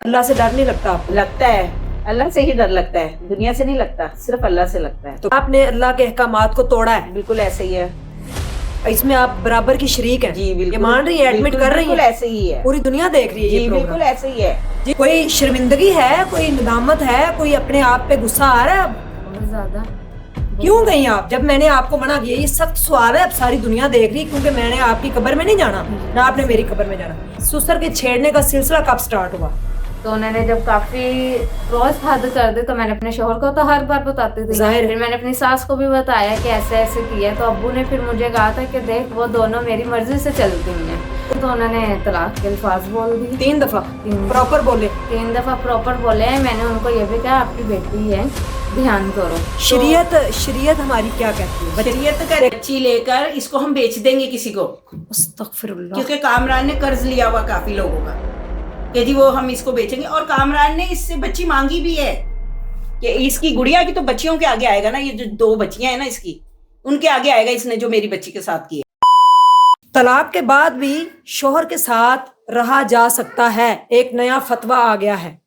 अल्लाह से डर नहीं लगता आपको? लगता है, अल्लाह से ही डर लगता है, दुनिया से नहीं लगता, सिर्फ अल्लाह से लगता है। तो आपने अल्लाह के अहकामात को तोड़ा है, बिल्कुल ऐसे ही है इसमें आप बराबर की शरीक हैं। जी। बिल्कुल, ये मान रही है, एडमिट कर रही बिल्कुल है, ऐसे ही है पूरी दुनिया देख रही है जी। ये बिल्कुल प्रोग्राम। ऐसे ही है जी, कोई शर्मिंदगी है, कोई नदामत है, कोई अपने आप पे गुस्सा आ रहा है? बहुत ज्यादा। क्यों गई आप जब मैंने आपको मना किया? ये सख्त सवाल है, अब सारी दुनिया देख रही है, क्योंकि मैंने आपकी कब्र में नहीं जाना, ना आपने मेरी कब्र में जाना। सुसर के छेड़ने का सिलसिला कब स्टार्ट हुआ? तो उन्होंने जब काफी रोज हद कर दी तो मैंने अपने शोहर को तो हर बार बताती थी। जाहिर है। फिर मैंने अपनी सास को भी बताया कि ऐसे ऐसे किया, तो अब्बू ने फिर मुझे कहा था कि देख वो दोनों मेरी मर्जी से चलती हैं। तो उन्होंने तलाक के अल्फाज बोल दिए 3 दफा तीन। प्रॉपर बोले? 3 दफा प्रॉपर बोले। मैंने उनको ये भी कहा आपकी बेटी है, ध्यान करो। शरीयत हमारी क्या कहती है? शरीयत का बच्ची लेकर इसको हम बेच देंगे किसी को, अस्तगफिरुल्लाह। क्योंकि कामरान ने कर्ज लिया हुआ काफी लोगों का कि जी वो हम इसको बेचेंगे, और कामरान ने इससे बच्ची मांगी भी है कि इसकी गुड़िया की तो बच्चियों के आगे आएगा ना, ये जो 2 बच्चियां हैं ना इसकी, उनके आगे आएगा इसने जो मेरी बच्ची के साथ किया। तलाक के बाद भी शोहर के साथ रहा जा सकता है, एक नया फतवा आ गया है।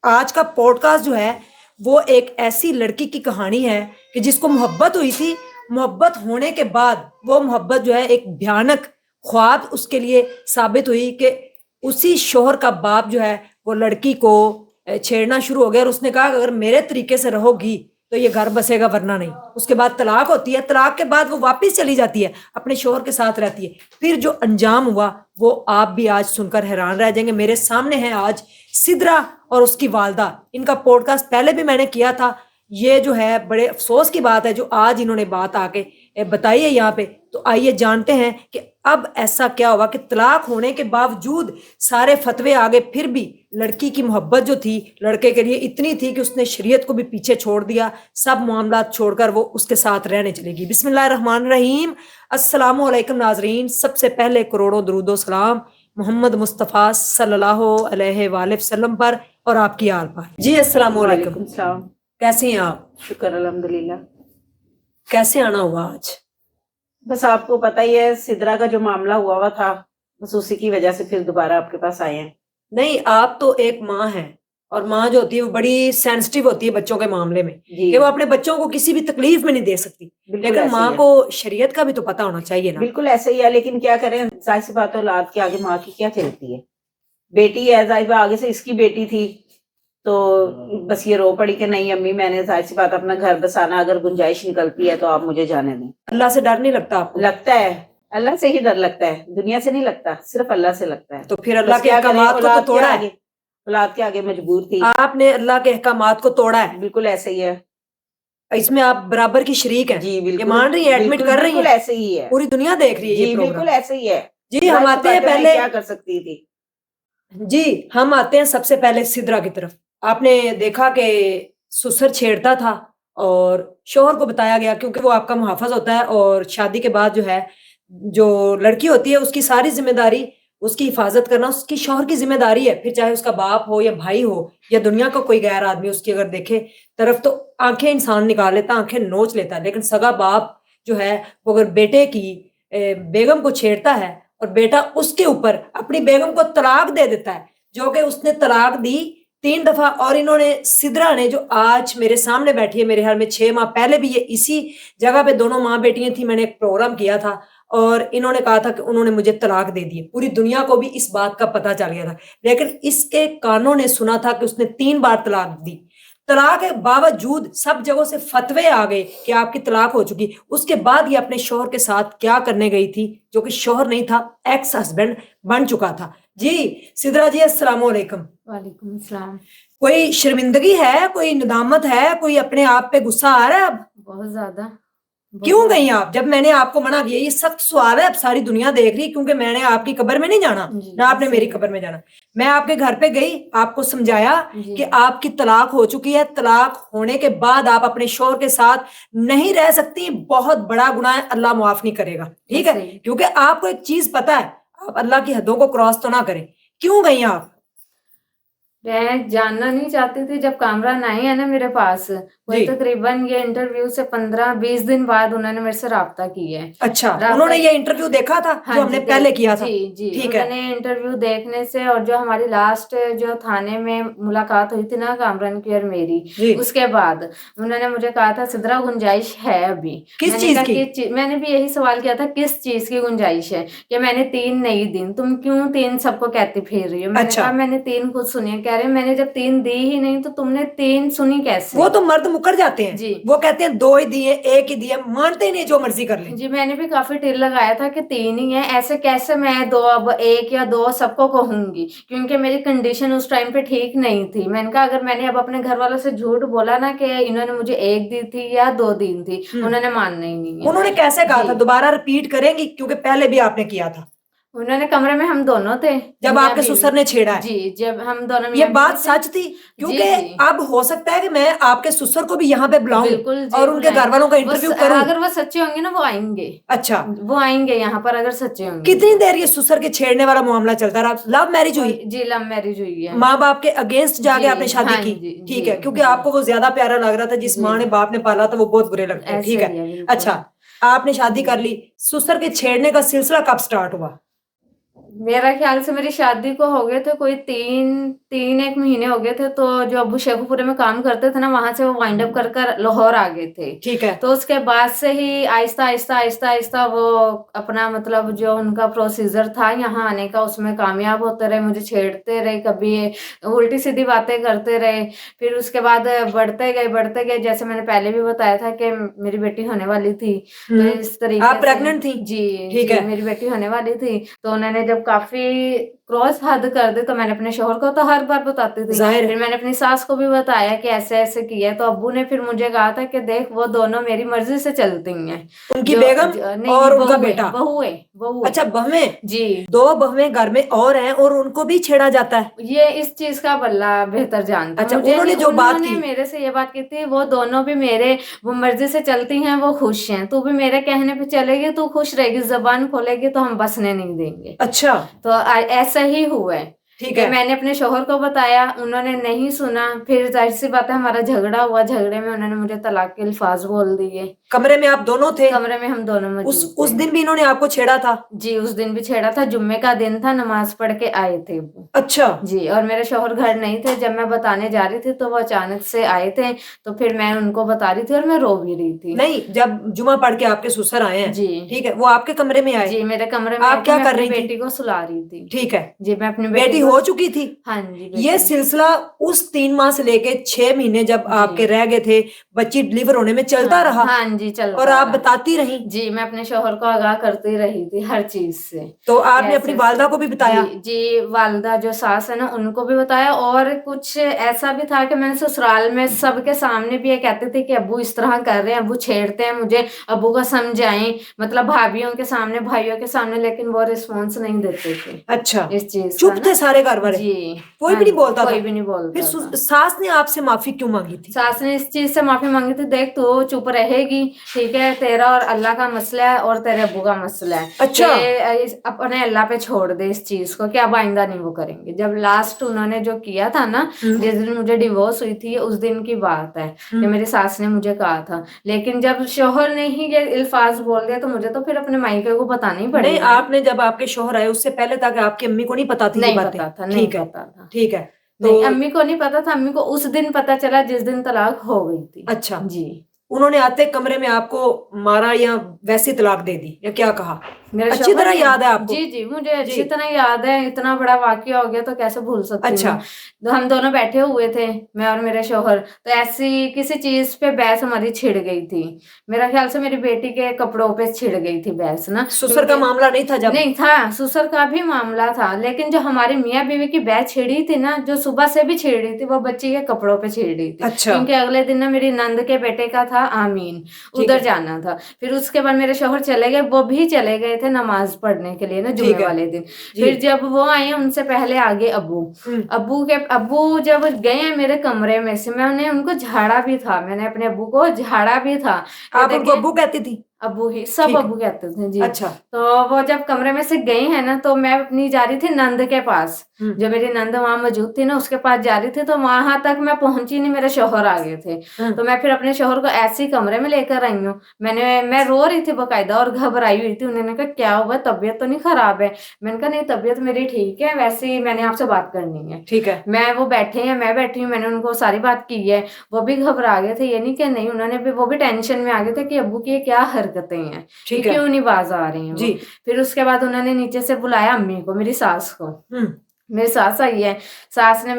आज का पॉडकास्ट जो है वो एक ऐसी लड़की की कहानी है कि जिसको मोहब्बत हुई थी, मोहब्बत होने के बाद वो मोहब्बत जो है एक भयानक ख्वाब उसके लिए साबित हुई कि उसी शोहर का बाप जो है वो लड़की को छेड़ना शुरू हो गया, और उसने कहा अगर मेरे तरीके से रहोगी तो ये घर बसेगा, वरना नहीं। उसके बाद तलाक होती है, तलाक के बाद वो वापस चली जाती है, अपने शोहर के साथ रहती है। फिर जो अंजाम हुआ वो आप भी आज सुनकर हैरान रह जाएंगे। मेरे सामने है आज सिद्रा और उसकी वालदा। इनका पॉडकास्ट पहले भी मैंने किया था। ये जो है बड़े अफसोस की बात है जो आज इन्होंने बात आके बताई है यहाँ पे। तो आइए जानते हैं कि अब ऐसा क्या हुआ कि तलाक होने के बावजूद सारे फतवे आ गए, फिर भी लड़की की मोहब्बत जो थी लड़के के लिए इतनी थी कि उसने शरीयत को भी पीछे छोड़ दिया, सब मामला छोड़कर वो उसके साथ रहने चलेगी। बिस्मिल्लाहिर्रहमानिर्रहीम। अस्सलामु अलैकुम नाजरीन। सबसे पहले करोड़ों दरूदो सलाम मोहम्मद मुस्तफ़ा सल्लल्लाहु अलैहि वसल्लम पर और आपकी आल पर। जी अस्सलामु अलैकुम। वालेकुम सलाम। कैसे हैं आप? शुक्र अल्हम्दुलिल्लाह। कैसे आना हुआ आज? बस आपको पता ही है सिद्रा का जो मामला हुआ था, बस उसी की वजह से फिर दोबारा आपके पास आए हैं। नहीं, आप तो एक माँ हैं, और माँ जो होती है वो बड़ी सेंसिटिव होती है बच्चों के मामले में, जी कि वो अपने बच्चों को किसी भी तकलीफ में नहीं दे सकती। बिल्कुल लेकिन ऐसे माँ ही है। को शरीयत का भी तो पता होना चाहिए ना। बिल्कुल ऐसे ही है, लेकिन क्या करें, जाहिर सी बात है औलाद के आगे माँ की क्या चलती है। बेटी है, जाहिर बात आगे से इसकी बेटी थी, तो बस ये रो पड़ी कि नहीं अम्मी मैंने जाहिर सी बात अपना घर बसाना, अगर गुंजाइश निकलती है तो आप मुझे जाने दें। अल्लाह से डर नहीं लगता आपको? लगता है, अल्लाह से ही डर लगता है, दुनिया से नहीं लगता, सिर्फ अल्लाह से लगता है। तो फिर अल्लाह बस के क्या करें, अहकामात को तो तोड़ा है। औलाद के आगे मजबूर थी। आपने अल्लाह के अहकामात को तोड़ा है, बिल्कुल ऐसे ही है इसमें आप बराबर की शरीक हैं। जी। ये बिल्कुल मान रही है, एडमिट बिल्कुल, कर रही बिल्कुल है, ऐसे ही है पूरी दुनिया देख रही है ये जी। प्रोग्राम। बिल्कुल ऐसे ही है जी हम आते हैं पहले, क्या कर सकती थी। जी हम आते हैं सबसे पहले सिद्रा की तरफ। आपने देखा कि ससुर छेड़ता था और शोहर को बताया गया, क्योंकि वो आपका मुहाफिज होता है, और शादी के बाद जो है जो लड़की होती है उसकी सारी जिम्मेदारी उसकी हिफाजत करना उसकी शोहर की जिम्मेदारी है। फिर चाहे उसका बाप हो या भाई हो या दुनिया का कोई गैर आदमी उसकी अगर देखे तरफ तो आंखें इंसान निकाल लेता, आंखें नोच लेता है। लेकिन सगा बाप जो है वो अगर बेटे की बेगम को छेड़ता है और बेटा उसके ऊपर अपनी बेगम को तलाक दे देता है, जो कि उसने तलाक दी 3 दफा। और इन्होंने सिद्रा ने जो आज मेरे सामने बैठी है, मेरे ख्याल में 6 माह पहले भी ये इसी जगह पे दोनों माँ बेटियां थी, मैंने एक प्रोग्राम किया था और इन्होंने कहा था कि उन्होंने मुझे तलाक दे दी। पूरी दुनिया को भी इस बात का पता चल गया था, लेकिन इसके कानों ने सुना था कि उसने 3 बार तलाक दी। तलाक के बावजूद सब जगहों से फतवे आ गए कि आपकी तलाक हो चुकी। उसके बाद ये अपने शोहर के साथ क्या करने गई थी, जो कि शोहर नहीं था, एक्स हस्बैंड बन चुका था। जी सिद्रा जी अस्सलाम वालेकुम। वालेकुम सलाम। कोई शर्मिंदगी है, कोई नदामत है, कोई अपने आप पे गुस्सा आ रहा है अब? बहुत ज्यादा। क्यों गई आप जब मैंने आपको मना किया? ये सख्त सवाल है, अब सारी दुनिया देख रही है, क्योंकि मैंने आपकी कब्र में नहीं जाना, ना आपने मेरी कब्र में जाना। मैं आपके घर पे गई, आपको समझाया कि आपकी तलाक हो चुकी है, तलाक होने के बाद आप अपने शोहर के साथ नहीं रह सकती, बहुत बड़ा गुनाह है, अल्लाह माफ नहीं करेगा, ठीक है? क्योंकि आपको एक चीज पता है, आप अल्लाह की हदों को क्रॉस तो ना करें। क्यों गई आप? मैं जानना नहीं चाहती थी। जब कामरान आई है ना मेरे पास, वही जी। तकरीबन ये इंटरव्यू से 15-20 दिन बाद उन्होंने मेरे से राब्ता की है। अच्छा, राब्ता उन्होंने ये इंटरव्यू देखा था हाँ जो जी, हमने पहले किया था? जी, जी। ठीक है। उन्होंने इंटरव्यू देखने से और जो हमारी लास्ट जो थाने में मुलाकात हुई थी ना कामरान की और मेरी, जी। उसके बाद उन्होंने मुझे कहा था सिद्रा गुंजाइश है अभी। किस मैंने चीज कहा की? किस चीज, मैंने भी यही सवाल किया था किस चीज की गुंजाइश है, कि मैंने 3 नहीं दी, तुम क्यों 3 सबको कहती फिर रही हो? मैंने अच्छा। कहा मैंने 3 खुद सुनी है। कह रहे मैंने जब 3 दी ही नहीं तो तुमने 3 सुनी कैसे? वो तो मर्द मुकर जाते हैं, जी। वो कहते हैं 2 ही दिए, 1 ही दिए, मानते ही नहीं, जो मर्जी कर ले। जी, मैंने भी काफी टिल लगाया था कि 3 ही है, ऐसे कैसे मैं 2 अब 1 या 2 सबको कहूंगी, क्योंकि मेरी कंडीशन उस टाइम पे ठीक नहीं थी। मैंने कहा अगर मैंने अब अपने घर वालों से झूठ बोला ना कि इन्होंने मुझे 1 दी थी या 2 दी थी, उन्होंने मानना ही नहीं है। उन्होंने कैसे कहा जी। था? दोबारा रिपीट करेंगी, क्योंकि पहले भी आपने किया था उन्होंने कमरे में हम दोनों थे, जब मियाँ आपके बीवी। ससुर ने छेड़ा है। जी, जब हम दोनों ये मियाँ बात बीवी थे। सच थी? क्योंकि जी, जी। अब हो सकता है कि मैं आपके ससुर को भी यहाँ पे बुलाऊं बिल्कुल जी, और उनके बुलाएं। घर वालों का वो इंटरव्यू करूं। अगर वो सच्चे होंगे ना वो आएंगे। अच्छा, वो आएंगे यहाँ पर अगर सच्चे होंगे। कितनी देर ये ससुर के छेड़ने वाला मामला चलता रहा? लव मैरिज हुई? जी, लव मैरिज हुई है। माँ बाप के अगेंस्ट जाके जी, आपने शादी हाँ की? जी, ठीक जी, है, क्योंकि जी। आपको वो ज्यादा प्यारा लग रहा था। जिस जी। माँ ने बाप ने पाला था वो बहुत बुरे लगते हैं। ठीक ऐसे ही है। है बिल्कुल। अच्छा, आपने शादी कर ली, ससुर के छेड़ने का सिलसिला कब स्टार्ट हुआ? मेरा ख्याल से मेरी शादी को हो गए थे कोई 3 1 महीने हो गए थे। तो जो अब्बू शेखुपुरे में काम करते थे ना, वहां से वो वाइंड अप कर कर लाहौर आ गए थे। ठीक है। तो उसके बाद से ही आहिस्ता आहिस्ता आहिस्ता आहिस्ता वो अपना मतलब जो उनका प्रोसीजर था यहाँ आने का उसमें कामयाब होते रहे, मुझे छेड़ते रहे, कभी उल्टी सीधी बातें करते रहे। फिर उसके बाद बढ़ते गए, जैसे मैंने पहले भी बताया था कि मेरी बेटी होने वाली थी। तो इस तरीके आप से प्रेग्नेंट थी? जी, ठीक जी, है। मेरी बेटी होने वाली थी। तो उन्होंने जब काफी क्रॉस हद कर दी तो मैंने अपने शोहर को तो हर बार बताती थी। जाहिर है। फिर मैंने अपनी सास को भी बताया कि ऐसे ऐसे किया। तो अब्बू ने फिर मुझे कहा था कि देख वो दोनों मेरी मर्जी से चलती हैं। उनकी बेगम नहीं, और नहीं, उनका बहू है, बेटा? बहू है, बहू है। अच्छा, बहुएं? जी। 2 बहुएं घर में और हैं और उनको भी छेड़ा जाता है? ये इस चीज का बल्ला बेहतर जानता अच्छा, मुझे उन्होंने नहीं, जो बात उन्होंने की। मेरे से ये बात की थी वो दोनों भी मेरे वो मर्जी से चलती हैं, वो खुश हैं, तू भी मेरे कहने पे चलेगी, तू खुश रहेगी, जबान खोलेगी तो हम बसने नहीं देंगे। अच्छा। तो ऐसा ही हुआ है। ठीक कि है। मैंने अपने शोहर को बताया, उन्होंने नहीं सुना। फिर जाहिर सी बात है हमारा झगड़ा हुआ, झगड़े में उन्होंने मुझे तलाक के अल्फाज बोल दिए। कमरे में आप दोनों थे? कमरे में हम दोनों उस मौजूद उस थे। दिन भी इन्होंने आपको छेड़ा था? जी, उस दिन भी छेड़ा था, जुम्मे का दिन था, नमाज पढ़ के आए थे वो। अच्छा। जी, और मेरे शोहर घर नहीं थे। जब मैं बताने जा रही थी तो वो अचानक से आए थे। तो फिर मैं उनको बता रही थी और मैं रो भी रही थी। नहीं, जब जुमा पढ़ के आपके ससुर आए हैं, जी। ठीक है, वो आपके कमरे में आए? जी, मेरे कमरे में आप आए थे, क्या मैं कर अपनी रही थी? बेटी को सुला रही थी। ठीक है। जी, मैं अपनी बेटी बेटी हो को चुकी थी? हाँ जी, ये बेटी। सिलसिला उस 3 माह से लेके 6 महीने जब जी। आपके रह गए थे बच्ची डिलीवर होने में चलता रहा? हाँ जी, चलता और आप रहा। बताती रही? जी, मैं अपने शोहर को आगाह करती रही थी हर चीज से। तो आपने ऐसे अपनी ऐसे। वालदा को भी बताया? जी, जी, वालदा जो सास है ना उनको भी बताया। और कुछ ऐसा भी था कि मैंने ससुराल में सबके सामने भी ये कहती थी कि अब्बू इस तरह कर रहे हैं, अब्बू छेड़ते हैं मुझे, अब्बू को समझाएं, मतलब भाभीियों के सामने, भाइयों के सामने, लेकिन वो रिस्पॉन्स नहीं देते थे अच्छा, इस चीज चुप का थे ना। सारे घर वाले? जी। कोई हाँ भी नहीं जी, बोलता था? कोई भी नहीं फिर बोलता था। सास ने आपसे माफी क्यों मांगी थी? सास ने इस चीज से माफी मांगी थी, देख तू चुप रहेगी, ठीक है, तेरा और अल्लाह का मसला है और तेरे अब्बू का मसला है। अच्छा। अपने अल्लाह पे छोड़ दे इस चीज को कि अब आइंदा नहीं वो करेंगे। जब लास्ट उन्होंने जो किया था ना, जिस दिन मुझे डिवोर्स हुई थी, उस दिन की बात है कि मेरी सास ने मुझे कहा था। लेकिन जब शोहर ने ही ये अल्फाज बोल दिया तो मुझे तो फिर अपने मायके को बताना ही नहीं, पड़ेगा। आपने जब आपके शोहर आए उससे पहले तक आपकी अम्मी को नहीं पता थी ये नहीं बातें? पता था, नहीं ठीक है, पता था। ठीक है। नहीं, तो अम्मी को नहीं पता था। अम्मी को उस दिन पता चला जिस दिन तलाक हो गई थी। अच्छा, जी। उन्होंने आते कमरे में आपको मारा या वैसी तलाक दे दी या क्या कहा? मेरे अच्छी शौहर तरह ने- याद है आपको? जी, जी, मुझे अच्छी जी। तरह याद है। इतना बड़ा वाकया हो गया तो कैसे भूल सकती अच्छा। हूँ। तो हम दोनों बैठे हुए थे, मैं और मेरे शौहर। तो ऐसी किसी चीज पे बहस हमारी छिड़ गई थी। मेरा ख्याल से मेरी बेटी के कपड़ों पे छिड़ गई थी बहस ना। ससुर का क्योंकि- मामला नहीं था जब? नहीं था, ससुर का भी मामला था। लेकिन जो हमारी मियाँ बीवी की बहस छिड़ी थी ना, जो सुबह से भी छिड़ रही थी, वो बच्ची के कपड़ों पे छिड़ रही थी। अच्छा। क्योंकि अगले दिन ना मेरी नंद के बेटे का था आमीन, उधर जाना था। फिर उसके बाद मेरे शौहर चले गए, वो भी चले गए थे नमाज पढ़ने के लिए ना जुम्मे वाले दिन। फिर जब वो आए उनसे पहले आगे अब्बू जब गए मेरे कमरे में से, मैंने उनको झाड़ा भी था, मैंने अपने अब्बू को झाड़ा भी था। आप उनको अब्बू कहती थी? अब्बू ही, सब ठीक। अब्बू कहते थे जी। अच्छा। तो वो जब कमरे में से गए हैं ना, तो मैं अपनी जा रही थी नंद के पास। जब मेरी नंद वहां मौजूद थी ना, उसके पास जा रही थी, तो वहां तक मैं पहुंची नहीं, मेरे शौहर आ गए थे। तो मैं फिर अपने शौहर को ऐसे ही कमरे में लेकर आई हूँ। मैं रो रही थी बकायदा और घबराई हुई थी। उन्होंने कहा क्या हुआ, तबीयत तो नहीं खराब है? मैंने कहा नहीं, तबीयत मेरी ठीक है, वैसे ही मैंने आपसे बात करनी है। ठीक है। वो बैठे हैं, मैं बैठी हूँ, मैंने उनको सारी बात की है। वो भी घबरा गए थे, ये नहीं कि नहीं, उन्होंने भी, वो भी टेंशन में आ गए थे कि अब्बू की ये क्या हरकतें हैं, कि ठीक है क्यों नहीं बाज आ रही हैं वो। जी। फिर उसके बाद उन्होंने नीचे से बुलाया अम्मी को, मेरी सास को। हम्म। मेरी सास आई है। सास ने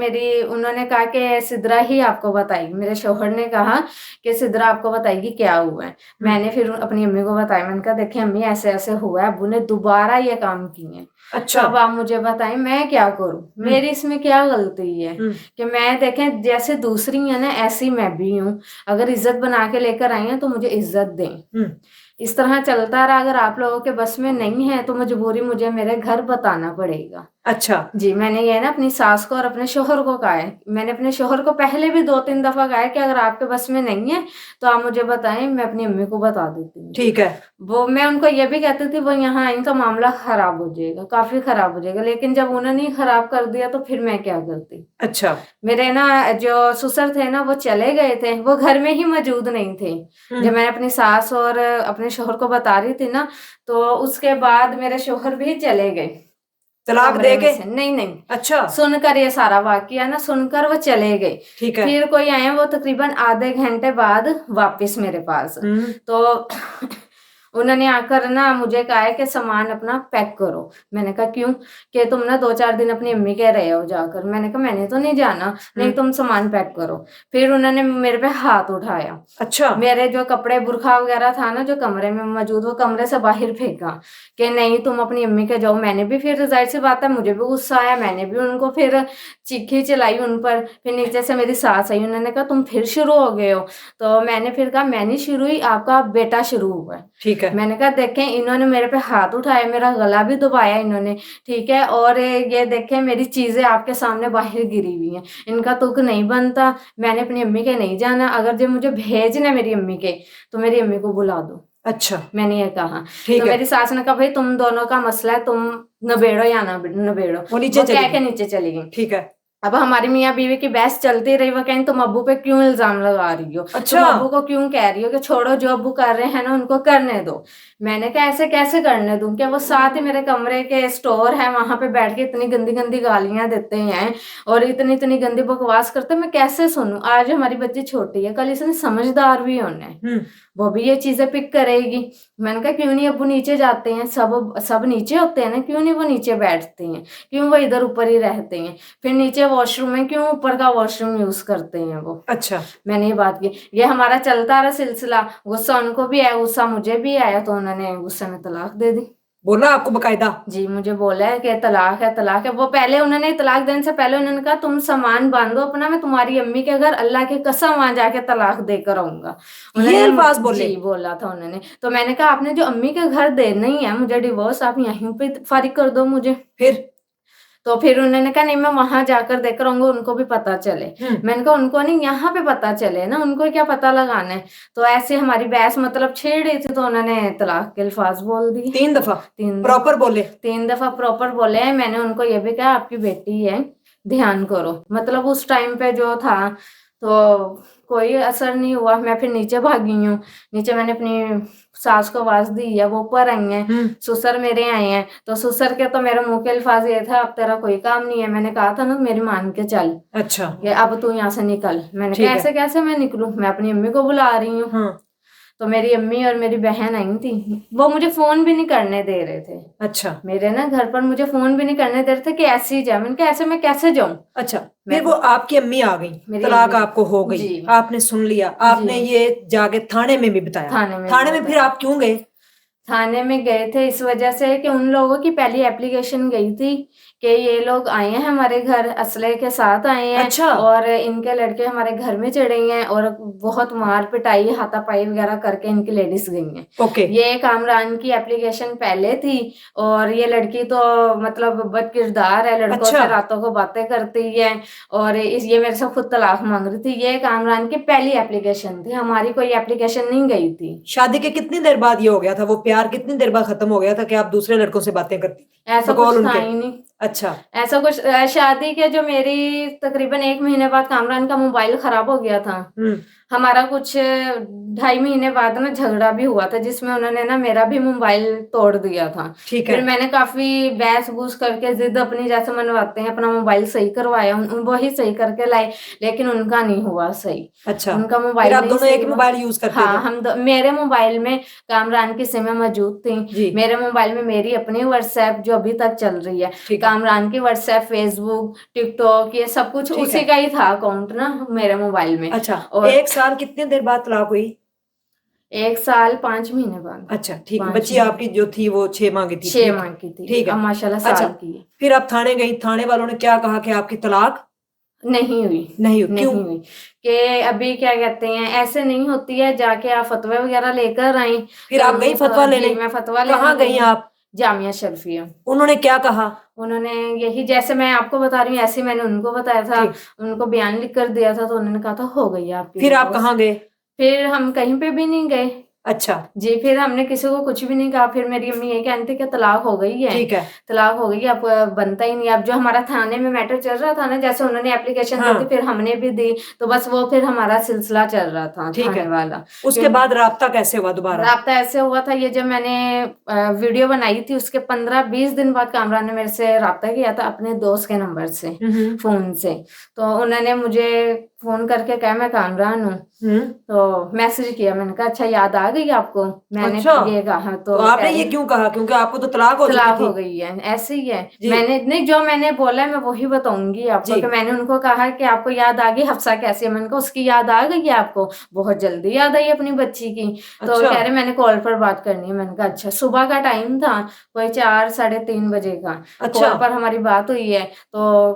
उन्होंने कहा कि सिद्रा ही आपको बताएगी। मेरे शौहर ने कहा कि सिद्रा आपको बताएगी क्या हुआ है। मैंने फिर अपनी अम्मी को बताया। मैंने कहा देखिए अम्मी, ऐसे ऐसे हुआ है, अब्बू ने दोबारा ये काम किए। अच्छा। तो अब आप मुझे बताएं मैं क्या करूं, मेरी इसमें क्या गलती है कि मैं, देखें जैसे दूसरी है ना, ऐसी मैं भी हूँ। अगर इज्जत बना के लेकर आई हैं तो मुझे इज्जत दें। इस तरह चलता रहा, अगर आप लोगों के बस में नहीं है तो मजबूरी मुझे मेरे घर बताना पड़ेगा। अच्छा जी, मैंने ये ना अपनी सास को और अपने शोहर को कहा है। मैंने अपने शोहर को पहले भी 2-3 दफा कहा है कि अगर आपके बस में नहीं है तो आप मुझे बताएं, मैं अपनी अम्मी को बता देती हूँ। ठीक है। वो, मैं उनको ये भी कहती थी वो यहाँ आई तो मामला खराब हो जाएगा, काफी खराब हो जाएगा, लेकिन जब उन्होंने ही खराब कर दिया तो फिर मैं क्या करती। अच्छा। मेरे ना जो ससुर थे ना, वो चले गए थे, वो घर में ही मौजूद नहीं थे। जब मैं अपनी सास और अपने शोहर को बता रही थी ना, तो उसके बाद मेरे शोहर भी चले गए तलाक कमरे दे में के? से। नहीं, अच्छा। सुनकर ये सारा वाकया ना, सुनकर वो चले गए। ठीक है। फिर कोई आए, वो तकरीबन आधे घंटे बाद वापस मेरे पास। तो उन्होंने आकर ना मुझे कहा है कि सामान अपना पैक करो। मैंने कहा क्यों? कि तुम ना 2-4 दिन अपनी अम्मी के रहे हो जाकर। मैंने कहा मैंने तो नहीं जाना। नहीं, तुम सामान पैक करो। फिर उन्होंने मेरे पे हाथ उठाया। अच्छा। मेरे जो कपड़े बुरखा वगैरह था ना जो कमरे में मौजूद, वो कमरे से बाहर फेंका कि नहीं तुम अपनी अम्मी के जाओ। मैंने भी, फिर जाहिर सी बात है मुझे भी गुस्सा आया, मैंने भी उनको फिर चीखी चलाई उन पर। फिर नीचे से मेरी सास आई, उन्होंने कहा तुम फिर शुरू हो गए हो। तो मैंने फिर कहा मैं नहीं शुरू हुई, आपका बेटा शुरू हुआ है। ठीक है। मैंने कहा देखें, इन्होंने मेरे पे हाथ उठाया, मेरा गला भी दबाया इन्होंने, ठीक है, और ये देखें मेरी चीजें आपके सामने बाहर गिरी हुई हैं, इनका तुक नहीं बनता। मैंने अपनी अम्मी के नहीं जाना, अगर जो मुझे भेजना मेरी अम्मी के तो मेरी अम्मी को बुला दो। अच्छा। मैंने ये कहा। ठीक तो है। मेरी सास ने कहा भाई तुम दोनों का मसला है, तुम नबेड़ो या ना नबेड़ो। वो नीचे चली कह के गई। नीचे चली गई। ठीक है। अब हमारी मियाँ बीवी की बहस चलती रही। वो कहें तुम अब्बू पे क्यों इल्जाम लगा रही हो, अच्छा। तुम अब्बू को क्यों कह रही हो कि छोड़ो, जो अब्बू कर रहे हैं ना उनको करने दो। मैंने कहा ऐसे कैसे करने दूं, क्या वो साथ ही मेरे कमरे के स्टोर है, वहां पे बैठ के इतनी गंदी गंदी गालियां देते हैं और इतनी इतनी गंदी बकवास करते, मैं कैसे सुनूं। आज हमारी बच्ची छोटी है, कल इसने समझदार भी होना है, वो भी ये चीजें पिक करेगी। मैंने कहा क्यों नहीं अब्बू नीचे जाते हैं, सब नीचे होते हैं ना, क्यों नहीं वो नीचे बैठते हैं, क्यों वो इधर ऊपर ही रहते हैं, फिर नीचे वॉशरूम है, क्यों ऊपर का वॉशरूम यूज करते हैं वो। अच्छा। मैंने ये बात की। ये हमारा चलता रहा सिलसिला। गुस्सा उनको भी आया, गुस्सा मुझे भी आया, तो उन्होंने गुस्से में तलाक दे दी। बोला आपको बकायदा? जी, मुझे बोला है कि तलाक है, तलाक है। वो पहले उन्होंने तलाक देने से पहले उन्होंने कहा तुम सामान बांधो अपना, मैं तुम्हारी अम्मी के घर अल्लाह की कसम वहां जाके तलाक देकर आऊंगा। ये अल्फाज बोले? जी, बोला था उन्होंने। तो मैंने कहा आपने जो अम्मी के घर देना ही है मुझे डिवोर्स, आप यहीं पे फारिग कर दो मुझे। फिर उन्होंने कहा नहीं मैं वहां जाकर देकर आऊंगा, उनको भी पता चले। मैंने कहा उनको नहीं, यहाँ पे पता चले ना, उनको क्या पता लगाना है। तो ऐसे हमारी बहस मतलब छेड़ रही थी, तो उन्होंने तलाक के अल्फाज बोल दिए 3 दफा प्रॉपर बोले? 3 दफा प्रॉपर बोले हैं। मैंने उनको ये भी कहा आपकी बेटी है, ध्यान करो। मतलब उस टाइम पे जो था तो कोई असर नहीं हुआ। मैं फिर नीचे भागी हूँ। नीचे मैंने अपनी सास को आवाज दी है, वो ऊपर आई हैं। ससुर मेरे आए हैं, तो ससुर के तो मेरे मुंह के अल्फाज ये था अब तेरा कोई काम नहीं है। मैंने कहा था ना मेरी मान के चल। अच्छा। ये अब तू यहाँ से निकल। मैंने कहा ऐसे कैसे मैं निकलूं, मैं अपनी अम्मी को बुला रही हूँ। तो मेरी अम्मी और मेरी बहन आई थी, वो मुझे फोन भी नहीं करने दे रहे थे। अच्छा। मेरे ना घर पर मुझे फोन भी नहीं करने दे रहे थे कि ऐसे ही जा। मैंने कहा ऐसे मैं कैसे जाऊं। अच्छा। फिर वो आपकी अम्मी आ गई, तलाक आपको हो गई, आपने सुन लिया, आपने ये जाके थाने में भी बताया? थाने में फिर आप क्यों गए? थाने में गए थे इस वजह से कि उन लोगों की पहली एप्लीकेशन गई थी कि ये लोग आए हैं हमारे घर, असले के साथ आए हैं। अच्छा। और इनके लड़के हमारे घर में चढ़े हैं और बहुत मार पिटाई हाथापाई वगैरह करके इनकी लेडीज गई हैं। ओके। ये कामरान की एप्लीकेशन पहले थी और ये लड़की तो मतलब बदकिरदार है, लड़कों से रातों को बातें करती है और ये मेरे से खुद तलाक मांग रही थी। ये कामरान की पहली एप्लीकेशन थी, हमारी कोई एप्लीकेशन नहीं गई थी। शादी के कितनी देर बाद ये हो गया था, वो प्यार कितनी देर बाद खत्म हो गया था कि आप दूसरे लड़कों से बातें करती? ऐसा कुछ था ही नहीं। अच्छा ऐसा कुछ शादी के जो मेरी तकरीबन 1 महीने बाद कामरान का मोबाइल खराब हो गया था। हमारा कुछ 2.5 महीने बाद ना झगड़ा भी हुआ था, जिसमें उन्होंने ना मेरा भी मोबाइल तोड़ दिया था। ठीक फिर है। मैंने काफ़ी बहस-बूस करके ज़िद अपनी जैसे मनवाते हैं अपना मोबाइल सही करवाया, वही सही करके लाए, लेकिन उनका नहीं हुआ सही। अच्छा, उनका फिर मोबाइल आप नहीं दोनों सही एक ही हुआ। मोबाइल यूज करते हाँ, थे? हम मेरे मोबाइल में कामरान की सिमें मौजूद थी। जी। मेरे मोबाइल में मेरी अपनी व्हाट्सएप जो अभी तक चल रही है, ठीक है। कामरान की व्हाट्सएप, फेसबुक, टिकटॉक, ये सब कुछ ठीक उसी है। का ही था अकाउंट ना मेरे मोबाइल में। अच्छा, और 1 साल कितने देर बाद तलाक हुई? 1 साल 5 महीने बाद। अच्छा, ठीक है। 5 बच्ची महीने। आपकी जो थी वो 6 माह की थी, 6 ठीक माह है। की थी, ठीक अब है। माशाल्लाह अच्छा, साल की है। फिर आप थाने गई, थाने वालों ने क्या कहा कि आपकी तलाक नहीं हुई, नहीं हुई? क्यों? नहीं हुई कि अभी क्या कहते हैं, ऐसे नहीं होती है, जाके आप फतवे वगैरह लेकर आई। फिर आप गई फतवा लेने? जी, मैं फतवा लेने कहाँ गई आप? जामिया शर्फिया। उन्होंने क्या कहा? उन्होंने यही जैसे मैं आपको बता रही हूँ ऐसे ही मैंने उनको बताया था, ठीक। उनको बयान लिख कर दिया था, तो उन्होंने कहा था हो गई है आपकी फिर आप डिवोर्स। कहाँ गए? फिर हम कहीं पे भी नहीं गए। अच्छा, जी, फिर हमने किसी को कुछ भी नहीं कहा। फिर मेरी अम्मी ये कहती कि तलाक हो गई है, ठीक है। तलाक हो गई है, अब बनता ही नहीं। अब जो हमारा थाने में मैटर चल रहा था ना, जैसे उन्होंने एप्लीकेशन दी थी, हाँ। फिर हमने भी दी, तो बस वो फिर हमारा सिलसिला चल रहा था ठीक थाने है। वाला। उसके बाद राब्ता कैसे हुआ दोबारा? राब्ता ऐसे हुआ था, ये जब मैंने वीडियो बनाई थी उसके 15-20 दिन बाद कामरान ने मेरे से राब्ता किया था अपने दोस्त के नंबर से, फ़ोन से। तो उन्होंने मुझे फ़ोन करके कहा मैं कामरान हूँ। तो मैसेज किया, मैंने कहा अच्छा याद आ गई आपको? मैंने अच्छा। ये कहा तो तो आपने कह ये रही क्यों कहा? क्योंकि आपको तो तलाक हो चुकी तलाक थी। हो गई है, ऐसे ही है। जी। मैंने नहीं, जो मैंने बोला है मैं वही बताऊँगी आपको जी। कि मैंने उनको कहा कि आपको याद आ गई, हफ्सा कैसी है? मैंने कहा उसकी याद आ गई है आपको? बहुत जल्दी याद आई अपनी बच्ची की। तो अच्छा। कह रहे मैंने कॉल पर बात करनी है। मैंने कहा अच्छा। सुबह का टाइम था, कोई 4 साढ़े 3 बजे का। अच्छा। कॉल पर हमारी बात हुई है, तो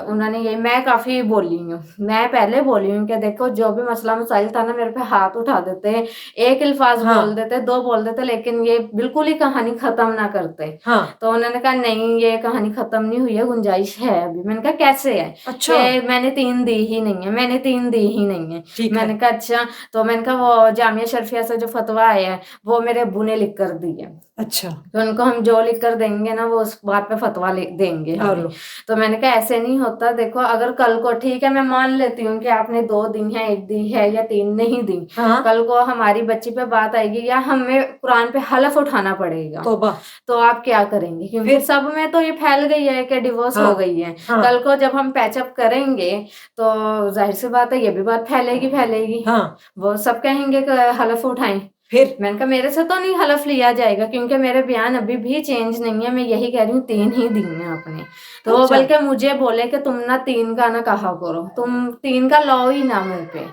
उन्होंने ये मैं काफ़ी बोली हूँ। मैं पहले बोली हूँ कि देखो जो भी मसला मसाइल था ना, मेरे पे हाथ उठा देते, एक अल्फाज़ हाँ। बोल देते, 2 बोल देते, लेकिन ये बिल्कुल ही कहानी खत्म ना करते। हाँ। तो उन्होंने कहा नहीं ये कहानी खत्म नहीं हुई है, गुंजाइश है अभी। मैंने कहा कैसे है? अच्छा। कि मैंने 3 दी ही नहीं है, मैंने 3 दी ही नहीं है। ठीक है। मैंने कहा अच्छा। तो मैंने कहा वो जामिया शर्फिया से जो फतवा आया है वो मेरे अब्बू ने लिख कर दी है, अच्छा। तो उनको हम जो लिख कर देंगे ना वो उस बात पे फतवा देंगे और हमें। लो। तो मैंने कहा ऐसे नहीं होता, देखो अगर कल को ठीक है मैं मान लेती हूँ कि आपने 2 दी हैं, 1 दी है या 3 नहीं दी, हाँ। कल को हमारी बच्ची पे बात आएगी या हमें कुरान पे हलफ उठाना पड़ेगा, तौबा। तो आप क्या करेंगे? क्योंकि फिर? सब में तो ये फैल गई है कि डिवोर्स हाँ। हो गई है। हाँ। कल को जब हम पैचअप करेंगे तो जाहिर सी बात है ये भी बात फैलेगी। हाँ। वो सब कहेंगे कि हलफ उठाएं। फिर? मैंने कहा मेरे से तो नहीं हलफ लिया जाएगा, क्योंकि मेरे बयान अभी भी चेंज नहीं है, मैं यही कह रही हूँ 3 ही दी हैं आपने। तो वो अच्छा। बल्कि मुझे बोले कि तुम ना 3 का ना कहा करो, तुम 3 का लो ही ना मुंह पे,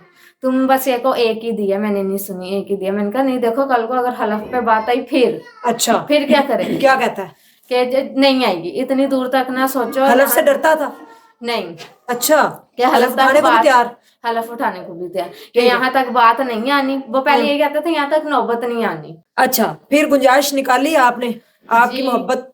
तुम बस एक को 1 ही दिया, मैंने नहीं सुनी 1 ही दिया। मैंने कहा नहीं देखो कल को अगर हलफ पे बात आई अच्छा। फिर क्या करेंगे? क्या कहता है? कि नहीं आएगी, इतनी दूर तक ना सोचो। हलफ से डरता था? नहीं, अच्छा। कि हलफ तक उठाने को भी बात, तैयार? हलफ उठाने को भी तैयार कि ठीक है। यहाँ तक बात नहीं आनी। वो पहले यही कहते थे यहाँ तक नौबत नहीं आनी। अच्छा, फिर गुंजाइश निकाली आपने? आपकी जी। मोहब्बत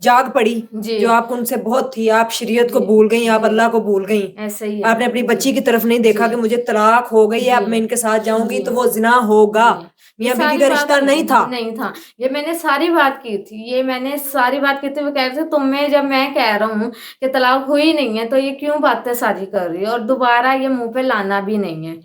जाग पड़ी जी। जो आपको उनसे बहुत थी, आप शरीयत को जी। भूल गई, आप जी। अल्लाह को भूल गई, ऐसे ही है। आपने अपनी बच्ची जी। की तरफ नहीं देखा जी। कि मुझे तलाक हो गई है, अब जी। मैं इनके साथ जाऊंगी जी। तो वो जिना होगा। जी। ये मियां बीवी सारी का बात रिश्ता की नहीं थी, था। नहीं था। ये मैंने सारी बात की थी, ये मैंने सारी बात की थी। वो कह रहे थे तुम्हें, जब मैं कह रहा हूँ कि तलाक हुई नहीं है तो ये क्यों बातें सारी कर रही है और दोबारा ये मुंह पे लाना भी नहीं है।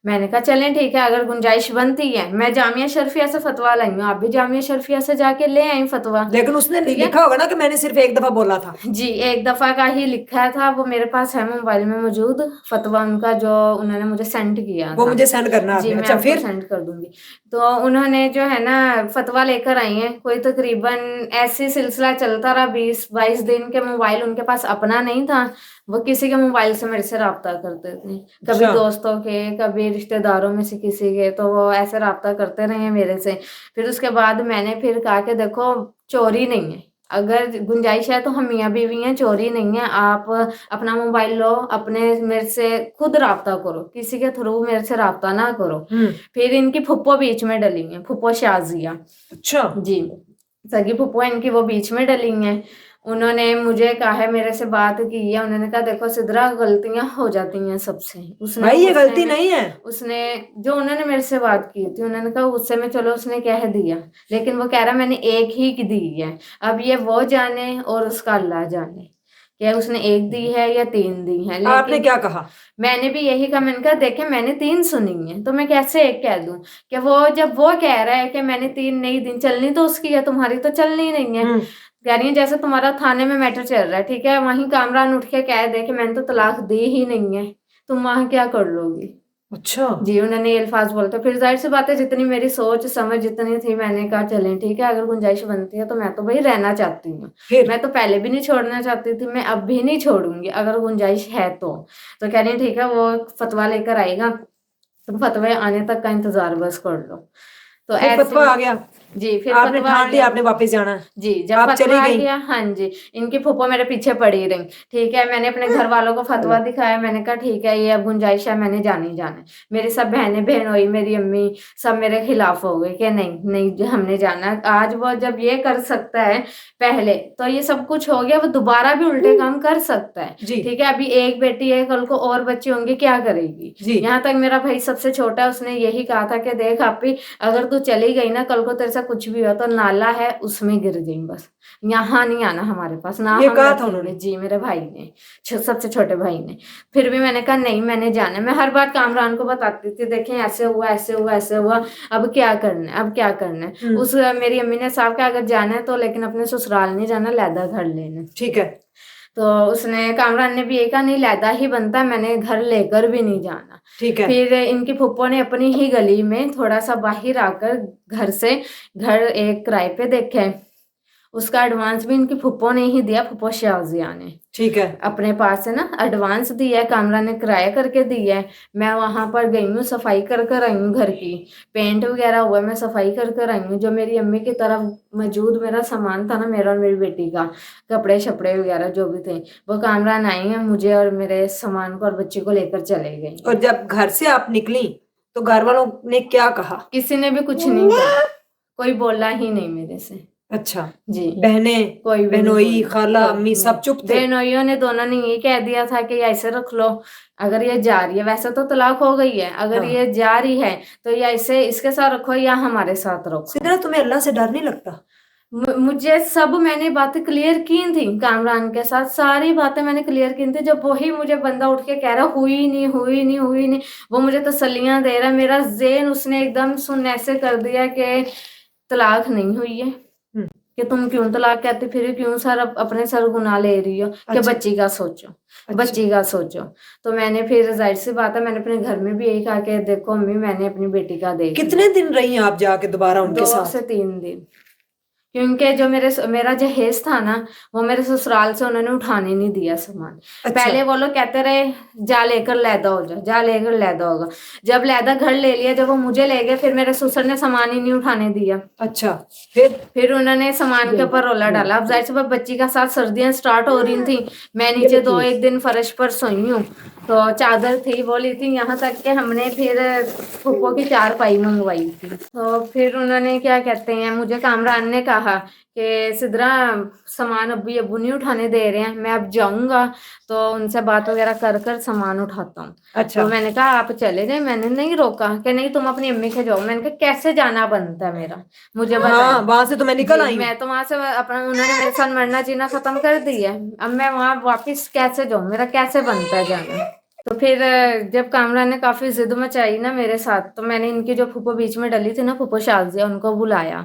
मैंने कहा चलें ठीक है, अगर गुंजाइश बनती है, मैं जामिया शर्फिया से फतवा लाई हूँ, आप भी जामिया शर्फिया से जाके ले आई फतवा। लेकिन उसने ठीक है? लिखा होगा ना कि मैंने सिर्फ एक दफा बोला था। जी, 1 दफ़ा का ही लिखा था, वो मेरे पास है मोबाइल में मौजूद, फतवा उनका जो उन्होंने मुझे सेंड किया वो था। मुझे सेंड करना जी, आपने। मैं अच्छा, आपको फिर? सेंड कर दूँगी। तो उन्होंने जो है ना फतवा लेकर आई हैं, कोई तकरीबन ऐसे सिलसिला चलता रहा 20-22 दिन के। मोबाइल उनके पास अपना नहीं था, वो किसी के मोबाइल से मेरे से राब्ता करते थे। कभी अच्छा। दोस्तों के, कभी रिश्तेदारों में से किसी के, तो वो ऐसे राब्ता करते रहे हैं मेरे से। फिर उसके बाद मैंने फिर कहा कि देखो चोरी नहीं है, अगर गुंजाइश है तो हम मियाँ बीवी हैं, चोरी नहीं है। आप अपना मोबाइल लो, अपने मेरे से खुद राब्ता करो, किसी के थ्रू मेरे से राब्ता ना करो। फिर इनकी फुप्पो बीच में डली हैं, फुप्पो शाजिया। अच्छा। जी, सगी फुप्पो इनकी वो बीच में डली हैं। उन्होंने मुझे कहा है, मेरे से बात की है, उन्होंने कहा देखो सिद्रा गलतियां हो जाती हैं सबसे। उसने भाई ये गुस्से गलती में, नहीं है। उसने जो उन्होंने मेरे से बात की थी, उन्होंने कहा गुस्से में चलो उसने कह दिया, लेकिन वो कह रहा मैंने 1 ही की दी है। अब ये वो जाने और उसका अल्लाह जाने। कि उसने 1 दी है या 3 दी है। आपने लेकिन क्या कहा? मैंने भी यही कहा, मैंने कहा देखे मैंने 3 सुनी है तो मैं कैसे 1 कह दूं? कि वो जब वो कह रहा है कि मैंने 3 नहीं दी, चलनी तो उसकी है, तुम्हारी तो चलनी नहीं है। कह रही है जैसे तुम्हारा थाने में मैटर चल रहा है, ठीक है, वहीं कामरान उठ के कह दे कि मैंने तो तलाक दी ही नहीं है, तुम वहां क्या कर लोगी? अच्छा। जी, उन्होंने ये अल्फाज बोलते, फिर जाहिर सी बात है जितनी मेरी सोच समझ जितनी थी, मैंने कहा चलें ठीक है, अगर गुंजाइश बनती है तो मैं तो भाई रहना चाहती हूँ। फिर मैं तो पहले भी नहीं छोड़ना चाहती थी, मैं अब भी नहीं छोड़ूंगी अगर गुंजाइश है तो कह रही ठीक है वो फतवा लेकर आएगा, तुम फतवे आने तक का इंतजार बस कर लो। तो फिर ऐसे फतवा आ गया, जी, फिर आपने फतवा आ ठान लिया गया। आपने वापस जाना है, जी, जब आप फतवा चली आ गई। गया, हाँ जी, इनकी फूफो मेरे पीछे पड़ी रही, ठीक है, मैंने अपने घर वालों को फतवा दिखाया, मैंने कहा ठीक है ये अब गुंजाइश है, मैंने जाना ही जाना है। मेरी सब बहनें बहनोई मेरी अम्मी सब मेरे खिलाफ हो गए कि नहीं नहीं हमने जाना है। आज वो जब ये कर सकता है पहले तो ये सब कुछ हो गया, वो दोबारा भी उल्टे काम कर सकता है। जी ठीक है, अभी एक बेटी है, कल को और बच्चे होंगे, क्या करेगी? जी यहाँ तक मेरा भाई सबसे छोटा, उसने यही कहा था कि देख आपी अगर तू चली गई ना, कल को तेरे से कुछ भी हो तो नाला है उसमें गिर जाएगी, बस यहाँ नहीं आना हमारे पास, ना ये हम कहा था रखेंगे। उन्होंने? जी, मेरे भाई ने, सबसे छोटे भाई ने। फिर भी मैंने कहा नहीं मैंने जाना है। मैं हर बार कामरान को बताती थी देखें ऐसे हुआ ऐसे हुआ ऐसे हुआ, अब क्या करना है, अब क्या करना है। उस मेरी अम्मी ने साहब का अगर जाना है तो लेकिन अपने ससुराल नहीं जाना, लैदा घर लेना। ठीक है। तो उसने कामरान ने भी ये कहा नहीं लैदा ही बनता है, मैंने घर लेकर भी नहीं जाना। ठीक है। फिर इनकी फुप्पो ने अपनी ही गली में थोड़ा सा बाहर आकर घर से घर एक किराए पे देखे, उसका एडवांस भी इनकी फुप्पो ने ही दिया, फुप्पो शाजिया ने ठीक है। अपने पास से ना एडवांस दिया है, कामरान ने किराया करके दिया है। मैं वहां पर गई हूँ, सफाई कर कर आई हूँ, घर की पेंट वगैरह हुआ, मैं सफाई कर कर आई हूँ। जो मेरी अम्मी की तरफ मौजूद मेरा सामान था ना, मेरा और मेरी बेटी का कपड़े शपड़े वगैरह जो भी थे, वो कामरान आई हैं, मुझे और मेरे सामान को और बच्चे को लेकर चले गए। और जब घर से आप निकली तो घर वालों ने क्या कहा? किसी ने भी कुछ नहीं कहा, कोई बोला ही नहीं मेरे से। अच्छा। जी, बहनें कोई भी नहीं बहनोई बोली, खाला अम्मी सब चुप थे? बहनोइयों ने दोनों ने ये कह दिया था कि ऐसे रख लो, अगर ये जा रही है, वैसे तो तलाक हो गई है, अगर हाँ। ये जा रही है तो या इसे इसके साथ रखो या हमारे साथ रखो। सिद्रा तुम्हें अल्लाह से डर नहीं लगता? मुझे सब मैंने बातें क्लियर की थी कामरान के साथ, सारी बातें मैंने क्लियर की थी। जब वही मुझे बंदा उठ के कह रहा हुई नहीं हुई नहीं हुई नहीं, वो मुझे तसल्लियां दे रहा, मेरा ज़हन उसने एकदम सुन ऐसे कर दिया कि तलाक नहीं हुई है, कि तुम क्यों तलाक कहते फिर क्यों सर अपने सर गुनाह ले रही हो, कि अच्छा। बच्ची का सोचो, अच्छा। बच्ची का सोचो। तो मैंने फिर जाहिर सी बात है मैंने अपने घर में भी यही कहा कि देखो अम्मी मैंने अपनी बेटी का देख लिया। कितने दिन रही आप जाके दोबारा उनके 2 साथ? से 3 दिन, क्योंकि जो मेरा जहेज था ना, वो मेरे ससुराल से उन्होंने उठाने नहीं दिया सामान। अच्छा। पहले वो लोग कहते रहे जा लेकर लैदा हो जा, जा लेकर लैदा होगा। जब लैदा घर ले लिया, जब वो मुझे ले गए, फिर मेरे ससुर ने सामान ही नहीं उठाने दिया। अच्छा। फिर उन्होंने सामान के ऊपर रोला डाला। अब जाहिर सी बात बच्ची का साथ सर्दियां स्टार्ट हो रही थी, मैं नीचे 2-1 दिन फर्श पर सोई हूँ, तो चादर थी वो ली थी, यहाँ तक कि हमने फिर फुप्पो की 4 पाई मंगवाई थी। तो फिर उन्होंने क्या कहते हैं, मुझे कामरान ने कहा कि सिद्रा सामान अब्बू अब्बू नहीं उठाने दे रहे हैं, मैं अब जाऊंगा तो उनसे बात वगैरह कर कर सामान उठाता हूँ। अच्छा। तो मैंने कहा आप चले जाए, मैंने नहीं रोका कि नहीं तुम अपनी अम्मी के जाओ। मैंने कहा कैसे जाना बनता है मेरा, मुझे बताओ। हाँ, वहां से तो मैं निकल आई हूँ। मैं तो वहां से अपना उन्होंने मेरे साथ मरना जीना खत्म कर दिया है, अब मैं वहां वापिस कैसे जाऊं, मेरा कैसे बनता है जाना। तो फिर जब कामरान ने काफी जिद मचाई ना मेरे साथ, तो मैंने इनकी जो फूफो बीच में डली थी ना, फूफो शाजिया, उनको बुलाया।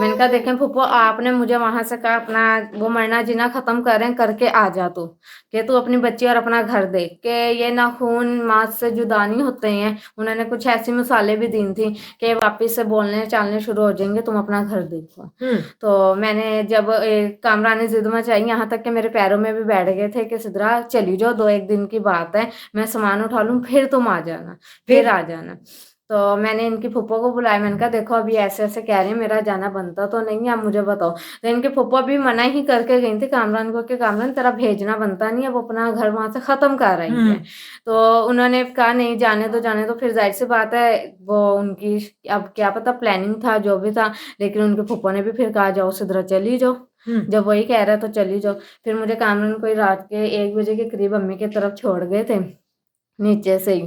मैंने कहा देखें फूफो आपने मुझे वहां से कहा अपना वो मरना जीना खत्म करें करके आ जा तू, कि तू अपनी बच्ची और अपना घर देख के ये ना खून माँ से जुदा नहीं होते हैं। उन्होंने कुछ ऐसी मिसालें भी दी थी कि वापिस से बोलने चालने शुरू हो जाएंगे, तुम अपना घर देखो। तो मैंने जब कामरान ने जिद मचाई, यहाँ तक कि मेरे पैरों में भी बैठ गए थे कि सिद्रा चली जाओ, 2-1 दिन की बात है, मैं सामान उठा लूं फिर तुम आ जाना, फिर आ जाना। तो मैंने इनकी फुप्पो को बुलाया, मैंने कहा देखो अभी ऐसे ऐसे कह रही है, मेरा जाना बनता तो नहीं है, आप मुझे बताओ। तो इनकी फुप्पो भी मना ही करके गई थी कामरान को कि कामरान तेरा भेजना बनता नहीं है, वो अपना घर वहां से खत्म कर रही है। तो उन्होंने कहा नहीं जाने दो जाने दो। फिर जाहिर सी बात है वो उनकी अब क्या पता प्लानिंग था जो भी था, लेकिन उनके फुप्पो ने भी फिर कहा जाओ सिद्रा चली जाओ, जब वही कह रहा है तो चली जाओ। फिर मुझे कामरान कोई रात के 1 बजे के करीब अम्मी की तरफ छोड़ गए थे नीचे से ही।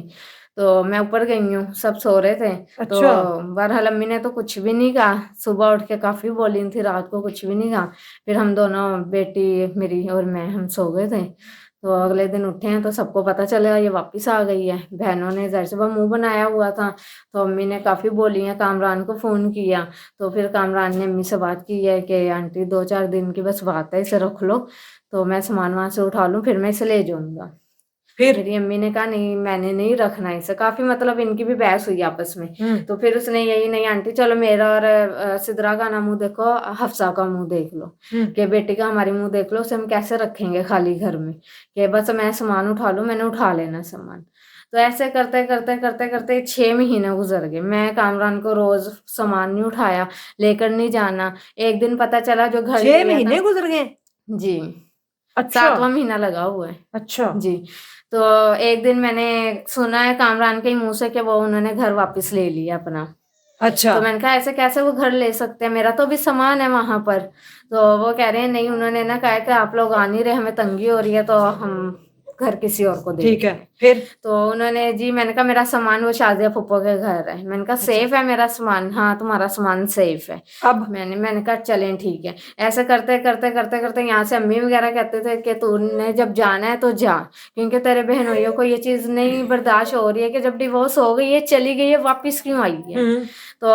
तो मैं ऊपर गई हूँ, सब सो रहे थे। तो अच्छा। बहरहाल अम्मी ने तो कुछ भी नहीं कहा, सुबह उठ के काफी बोली थी, रात को कुछ भी नहीं कहा। फिर हम दोनों, बेटी मेरी और मैं, हम सो गए थे। तो अगले दिन उठे हैं तो सबको पता चलेगा ये वापस आ गई है। बहनों ने ज़ाहिर सी बात मुंह बनाया हुआ था, तो अम्मी ने काफी बोली है, कामरान को फोन किया। तो फिर कामरान ने अम्मी से बात की है कि आंटी 2-4 दिन की बस बात है, इसे रख लो, तो मैं सामान वहां से उठा लूँ, फिर मैं इसे ले जाऊंगा। फिर मेरी अम्मी ने कहा नहीं, मैंने नहीं रखना इसे। काफी मतलब इनकी भी बहस हुई आपस में। तो फिर उसने यही, नहीं आंटी चलो मेरा और सिद्रा का ना मुंह देखो, हफ्सा का मुंह देख लो, कि बेटी का हमारी मुंह देख लो, उसे हम कैसे रखेंगे खाली घर में, कि बस मैं सामान उठा लूं, मैंने उठा लेना सामान। तो ऐसे करते करते करते करते 6 महीने गुजर गए। मैं कामरान को रोज सामान नहीं उठाया, लेकर नहीं जाना। एक दिन पता चला जो घर 6 लिया महीने था, गुजर गए? जी, अच्छा 7वां महीना लगा हुआ है अच्छा। जी। तो एक दिन मैंने सुना है कामरान के मुंह से कि वो उन्होंने घर वापस ले लिया अपना। अच्छा। तो मैंने कहा ऐसे कैसे वो घर ले सकते हैं, मेरा तो भी सामान है वहां पर। तो वो कह रहे हैं नहीं, उन्होंने ना कहा कि आप लोग आ नहीं रहे, हमें तंगी हो रही है, तो हम घर किसी और को दे ठीक है, देंगे। फिर? तो उन्होंने, जी, मैंने कहा मेरा सामान वो शाजिया फूफो के घर है। मैंने कहा सेफ है मेरा सामान? हाँ तुम्हारा सामान सेफ है। अब मैंने कहा चलें ठीक है। ऐसे करते करते करते करते यहाँ से अम्मी वगैरह कहते थे कि तूने जब जाना है तो जा, क्योंकि तेरे बहनोइयों को ये चीज नहीं बर्दाश्त हो रही है कि जब डिवोर्स हो गई है, चली गई है, वापिस क्यों आई है। तो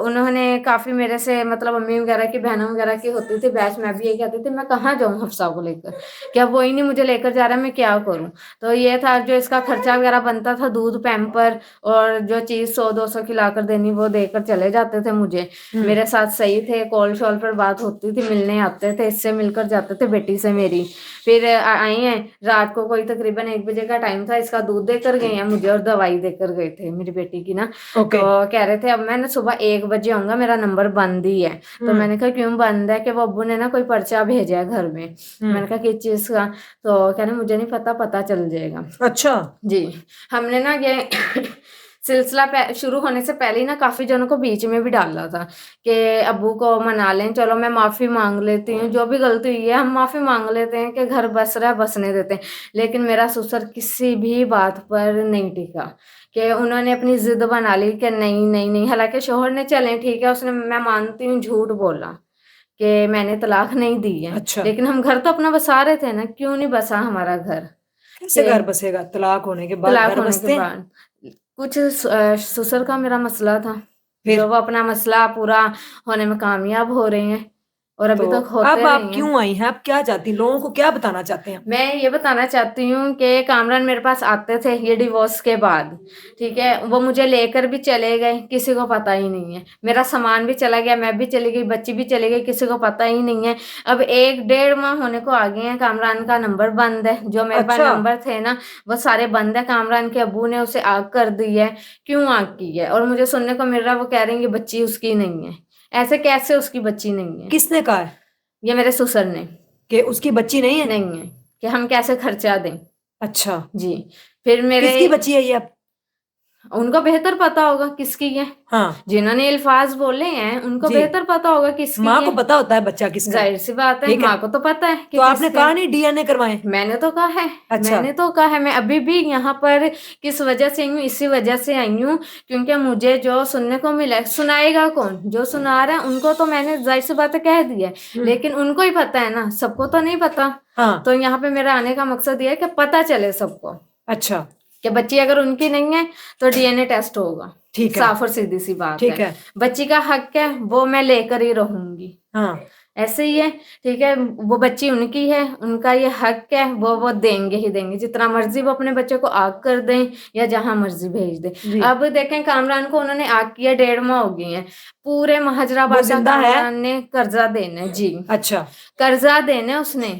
उन्होंने काफी मेरे से, मतलब अम्मी वगैरह की, बहनों वगैरह की होती थी बहस। मैं भी यही कहती थी मैं कहाँ जाऊँ हफ्सा को लेकर, क्या वो ही नहीं मुझे लेकर जा रहा, मैं क्या करूँ। तो ये था जो इसका खर्चा वगैरह बनता था, दूध, पैम्पर और जो चीज 100-200 खिलाकर देनी, वो देकर चले जाते थे मुझे। मेरे साथ सही थे, कॉल शॉल पर बात होती थी, मिलने आते थे, इससे मिलकर जाते थे बेटी से मेरी। फिर आई हैं रात को, कोई तकरीबन 1 बजे का टाइम था, इसका दूध देकर गए हैं मुझे और दवाई देकर गए थे मेरी बेटी की ना। ओके। तो कह रहे थे अब मैं ना सुबह 1 बजे आऊंगा, मेरा नंबर बंद ही है। तो मैंने कहा क्यों बंद है? कि वो अब्बू ने ना कोई पर्चा भेजा है घर में। मैंने कहा किस चीज का? तो कहने मुझे नहीं पता, पता चल जाएगा। अच्छा जी, हमने ना ये सिलसिला शुरू होने से पहले ही ना काफी जनों को बीच में भी डाला था कि अब्बू को मना लें, चलो मैं माफी मांग लेती हूँ, जो भी गलती हुई है हम माफी मांग लेते हैं, कि घर बस रहा है बसने देते हैं। लेकिन मेरा ससुर किसी भी बात पर नहीं टिका, कि उन्होंने अपनी जिद बना ली कि नहीं नहीं नहीं। हालांकि शोहर ने, चलें ठीक है, उसने, मैं मानती हूँ, झूठ बोला कि मैंने तलाक नहीं दी है। अच्छा। लेकिन हम घर तो अपना बसा रहे थे ना, क्यों नहीं बसा हमारा घर? कैसे घर बसेगा? तलाक होने के बाद तलाक घर होने बसते के हैं? बाद कुछ ससुर का मेरा मसला था, फिर? जो वो अपना मसला पूरा होने में कामयाब हो रहे हैं और अभी तो तक होते अब रहे आप हैं। क्यों आई हैं? आप क्या चाहती हैं? लोगों को क्या बताना चाहते हैं? मैं ये बताना चाहती हूँ कि कामरान मेरे पास आते थे ये डिवोर्स के बाद, ठीक है, वो मुझे लेकर भी चले गए, किसी को पता ही नहीं है। मेरा सामान भी चला गया, मैं भी चली गई, बच्ची भी चली गई, किसी को पता ही नहीं है। अब 1-1.5 माह होने को आ गए हैं, कामरान का नंबर बंद है, जो मेरे पास अच्छा। नंबर थे ना वो सारे बंद है। कामरान के अब्बू ने उसे आग कर दी है। क्यों आग की है? और मुझे सुनने को मिल रहा है वो कह रहे हैं कि बच्ची उसकी नहीं है। ऐसे कैसे उसकी बच्ची नहीं है? किसने कहा है ये मेरे ससुर ने। कि उसकी बच्ची नहीं है? नहीं है, कि हम कैसे खर्चा दें। अच्छा, जी, फिर मेरे, किसकी बच्ची है ये? अब उनको बेहतर पता होगा किसकी है। हाँ, जिन्होंने अल्फाज बोले हैं उनको जी। बेहतर पता होगा किसकी माँ है। को पता होता है बच्चा किसका है। जाहिर सी बात है, ठीक है, माँ को तो पता है कि तो आपने किसके। कहा नहीं डीएनए करवाएं? मैंने तो कहा है, अच्छा। मैंने तो कहा है। मैं अभी भी यहाँ पर किस वजह से आई हूँ? इसी वजह से आई हूँ क्योंकि मुझे जो सुनने को मिला, सुनाएगा कौन? जो सुना रहा है उनको तो मैंने जाहिर सी बात है कह दिया है, लेकिन उनको ही पता है ना, सबको तो नहीं पता। हाँ। तो यहाँ पे मेरा आने का मकसद ये है कि पता चले सबको अच्छा, कि बच्ची अगर उनकी नहीं है तो डीएनए टेस्ट होगा। ठीक है। साफ और सीधी सी बात ठीक है। बच्ची का हक है, वो मैं लेकर ही रहूंगी। हाँ, ऐसे ही है, ठीक है, वो बच्ची उनकी है, उनका ये हक है, वो देंगे ही देंगे, जितना मर्जी वो अपने बच्चे को आग कर दें या जहां मर्जी भेज दें। अब देखें कामरान को उन्होंने आग किया, 1.5 माह हो गई है, पूरे महाजराबाद का कामरान ने कर्जा देना है। जी, अच्छा, कर्जा देना है उसने,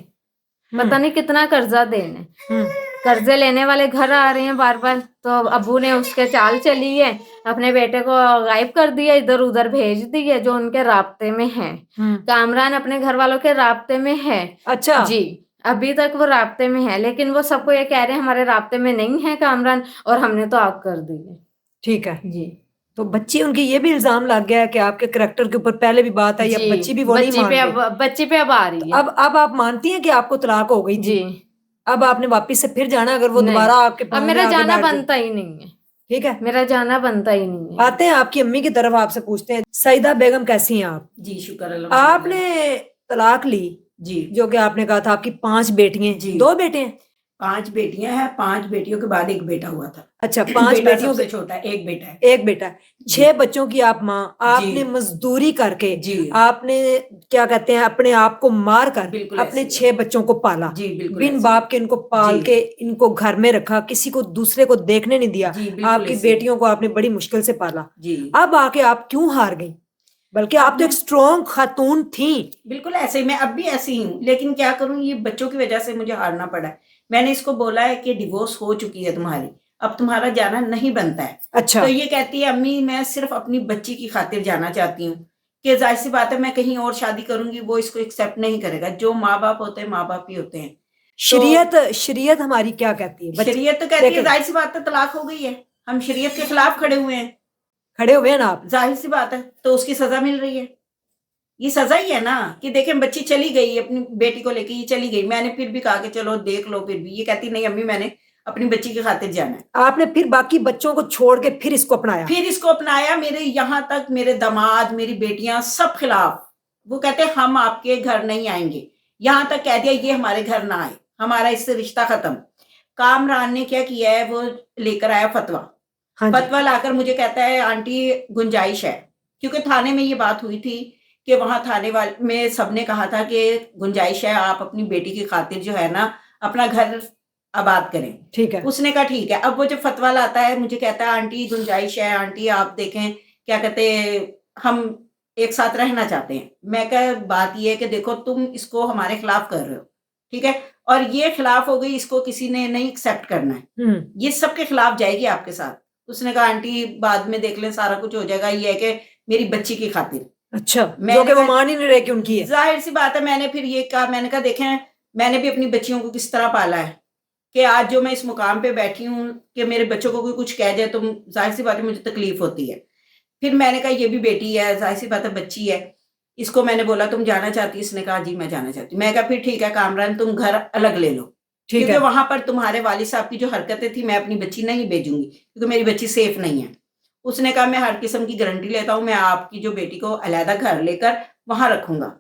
पता नहीं कितना कर्जा देना है। कर्जे लेने वाले घर आ रहे हैं बार बार, तो अबू ने उसके चाल चली है, अपने बेटे को गायब कर दिया, इधर उधर भेज दिया जो उनके राब्ते में है। कामरान अपने घर वालों के राब्ते में है। अच्छा जी, अभी तक वो राब्ते में है, लेकिन वो सबको ये कह रहे हैं हमारे राब्ते में नहीं है कामरान, और हमने तो आग कर दी है। ठीक है जी, तो बच्ची उनकी ये भी इल्जाम लग गया है कि आपके करैक्टर के ऊपर पहले भी बात आई, अब बच्ची भी वो नहीं मान रही। बच्ची पे अब आ रही है। अब आप मानती हैं कि आपको तलाक हो गई थी? जी, अब आपने वापस से फिर जाना, अगर वो नहीं, दोबारा आपके अब पाँव में मेरा आके जाना बैठ जाए? बनता ही नहीं है। ठीक है, मेरा जाना बनता ही नहीं है। आते हैं आपकी अम्मी की तरफ, आपसे पूछते हैं, सईदा बेगम कैसी हैं आप? जी शुक्र अल्हम्दुलिल्लाह। आपने तलाक ली, जी जो कि आपने कहा था आपकी 5 बेटियां, जी। 2 बेटे हैं? 5 बेटियां हैं, 5 बेटियों के बाद एक बेटा हुआ था। अच्छा, 5 बेटा बेटियों सबसे के छोटा है, एक बेटा है। 1 बेटा है। 6 बच्चों की आप माँ, आपने मजदूरी करके, जी आपने क्या कहते हैं, अपने आप को मार कर बिल्कुल अपने ऐसे ही 6 बच्चों को पाला, जी बिल्कुल बिन ऐसे बाप के इनको पाल जी के इनको घर में रखा, किसी को दूसरे को देखने नहीं दिया। जी बिल्कुल आपकी ऐसे बेटियों को आपने बड़ी मुश्किल से पाला। जी। अब आके आप क्यों हार गई? बल्कि आप अब तो एक मैं स्ट्रॉन्ग खातून थी। बिल्कुल ऐसे ही, मैं अब भी ऐसी हूँ, लेकिन क्या करूँ, ये बच्चों की वजह से मुझे हारना पड़ा है। मैंने इसको बोला है कि डिवोर्स हो चुकी है तुम्हारी, अब तुम्हारा जाना नहीं बनता है। अच्छा, तो ये कहती है अम्मी मैं सिर्फ अपनी बच्ची की खातिर जाना चाहती हूँ, कि जाहिर सी बात है मैं कहीं और शादी करूंगी, वो इसको एक्सेप्ट नहीं करेगा। जो माँ बाप होते हैं माँ बाप ही होते हैं। शरीयत हमारी क्या कहती है? शरीयत तो कहती है देखें, जाहिर सी बात है तलाक हो गई है, हम शरीयत के खिलाफ खड़े हुए हैं, खड़े हुए हैं ना आप? जाहिर सी बात है, तो उसकी सजा मिल रही है। ये सजा ही है ना, कि देखें बच्ची चली गई, अपनी बेटी को लेके ये चली गई, मैंने फिर भी कहा कि चलो देख लो, फिर भी ये कहती नहीं अम्मी मैंने अपनी बच्ची की खातिर जाना है। आपने फिर बाकी बच्चों को छोड़ के फिर इसको अपनाया? फिर इसको अपनाया। मेरे यहाँ तक मेरे दामाद, मेरी बेटियां सब खिलाफ। वो कहते हम आपके घर नहीं आएंगे, यहाँ तक कह दिया ये हमारे घर ना आए, हमारा इससे रिश्ता खत्म। कामरान ने क्या किया है, वो लेकर आया फतवा। हाँ जी, फतवा लाकर मुझे कहता है आंटी गुंजाइश है, क्योंकि थाने में ये बात हुई थी कि वहां थाने वाले में सबने कहा था कि गुंजाइश है आप अपनी बेटी की खातिर जो है ना अपना घर आबाद करें। ठीक है। उसने कहा ठीक है। अब वो जब फतवा लाता है मुझे कहता है आंटी गुंजाइश है, आंटी आप देखें क्या कहते हम एक साथ रहना चाहते हैं। मैं कहा बात ये है कि देखो तुम इसको हमारे खिलाफ कर रहे हो, ठीक है, और ये खिलाफ हो गई, इसको किसी ने नहीं एक्सेप्ट करना है, ये सबके खिलाफ जाएगी आपके साथ। उसने कहा आंटी बाद में देख लें, सारा कुछ हो जाएगा, ये है कि मेरी बच्ची की खातिर। अच्छा, मैंने जो कि वो कहा- मान ही नहीं रहे कि उनकी है। जाहिर सी बात है, मैंने फिर ये कहा, मैंने कहा देखें मैंने भी अपनी बच्चियों को किस तरह पाला है, कि आज जो मैं इस मुकाम पे बैठी हूँ कि मेरे बच्चों को कोई कुछ कह जाए तो जाहिर सी बात है मुझे तकलीफ होती है। फिर मैंने कहा ये भी बेटी है, जाहिर सी बात है बच्ची है, इसको मैंने बोला तुम जाना चाहती, इसने कहा जी मैं जाना चाहती हूँ। मैं कहा फिर ठीक है कामरान तुम घर अलग ले लो, ठीक क्योंकि है, वहां पर तुम्हारे वालिद साहब की जो हरकतें थी मैं अपनी बच्ची नहीं भेजूंगी, क्योंकि मेरी बच्ची सेफ नहीं है। उसने कहा मैं हर किस्म की गारंटी लेता हूँ, मैं आपकी जो बेटी को अलहदा घर लेकर वहां रखूंगा।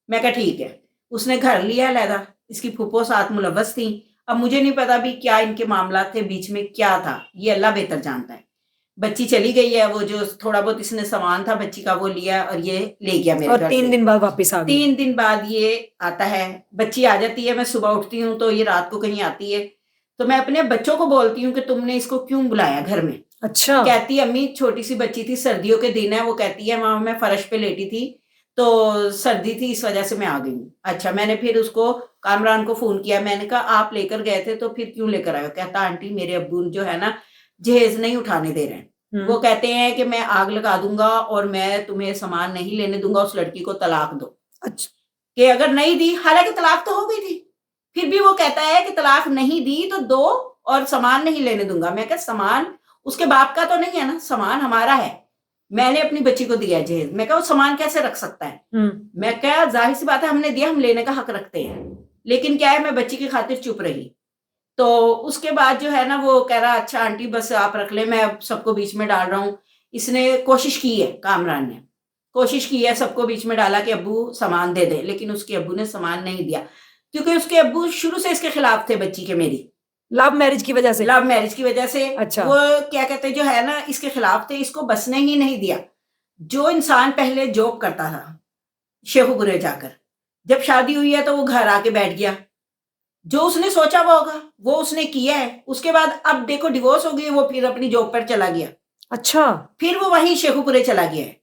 मैं कहा ठीक है। उसने घर लिया अलहदा, इसकी फूफो साथ मुलव्वस थी। अब मुझे नहीं पता भी क्या इनके मामला थे, बीच में क्या था, ये अल्लाह बेहतर जानता है। बच्ची चली गई है, वो जो थोड़ा बहुत इसने सामान था बच्ची का वो लिया और ये ले गया मेरे और घर 3 से। दिन बाद वापस आ गई। 3 दिन बाद ये आता है, बच्ची आ जाती है, मैं सुबह उठती हूँ तो ये रात को कहीं आती है, तो मैं अपने बच्चों को बोलती हूँ कि तुमने इसको क्यों बुलाया घर में। अच्छा, कहती अम्मी छोटी सी बच्ची थी, सर्दियों के दिन है, वो कहती है वहां मैं फर्श पे लेटी थी तो सर्दी थी इस वजह से मैं आ गई हूँ। अच्छा, मैंने फिर उसको कामरान को फोन किया, मैंने कहा आप लेकर गए थे तो फिर क्यों लेकर आए हो? कहता आंटी मेरे अब्बू जो है ना जहेज नहीं उठाने दे रहे हैं, वो कहते हैं कि मैं आग लगा दूंगा और मैं तुम्हें सामान नहीं लेने दूंगा, उस लड़की को तलाक दो। अच्छा, कि अगर नहीं दी, हालांकि तलाक तो हो गई थी, फिर भी वो कहता है कि तलाक नहीं दी तो दो और सामान नहीं लेने दूंगा। मैं कहा सामान उसके बाप का तो नहीं है ना, सामान हमारा है, मैंने अपनी बच्ची को दिया जहेज। मैं कहा वो सामान कैसे रख सकता है? मैं कहा जाहिर सी बात है हमने दिया, हम लेने का हक रखते हैं, लेकिन क्या है मैं बच्ची की खातिर चुप रही। तो उसके बाद जो है ना वो कह रहा अच्छा आंटी बस आप रख ले, मैं अब सबको बीच में डाल रहा हूँ। इसने कोशिश की है, कामरान ने कोशिश की है, सबको बीच में डाला कि अब्बू सामान दे दे, लेकिन उसके अब्बू ने सामान नहीं दिया, क्योंकि उसके अब्बू शुरू से इसके खिलाफ थे बच्ची के, मेरी लव मैरिज की वजह से। लव मैरिज की वजह से। अच्छा, वो क्या कहते जो है ना इसके खिलाफ थे, इसको बसने ही नहीं दिया। जो इंसान पहले जॉब करता था शेखुपुरे जाकर, जब शादी हुई है तो वो घर आके बैठ गया, जो उसने सोचा वो होगा वो उसने किया है। उसके बाद अब देखो डिवोर्स हो गई, वो फिर अपनी जॉब पर चला गया। अच्छा, फिर वो वहीं शेखुपुरे चला गया है।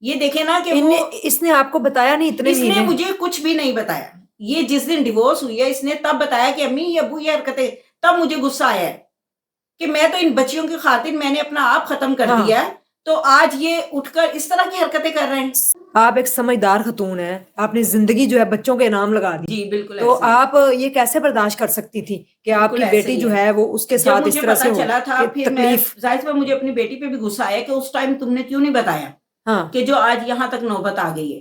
ये देखे ना कि वो इसने आपको बताया नहीं इतने इसने महीने? मुझे कुछ भी नहीं बताया। ये जिस दिन डिवोर्स हुई है इसने तब बताया कि अम्मी ये अब्बू ये हरकतें, तब मुझे गुस्सा आया है कि मैं तो इन बच्चियों की खातिर मैंने अपना आप खत्म कर दिया है, तो आज ये उठकर इस तरह की हरकतें कर रहे हैं। आप एक समझदार खतून है, आपने जिंदगी जो है बच्चों के नाम लगा दी। जी बिल्कुल। तो आप ये कैसे बर्दाश्त कर सकती थी कि आपकी बेटी जो है वो उसके साथ इस तरह से हो? चला था फिर तकलीफ जाहिर सी मुझे अपनी बेटी पे भी गुस्सा आया कि उस टाइम तुमने क्यों नहीं बताया, हाँ, कि जो आज यहाँ तक नौबत आ गई है।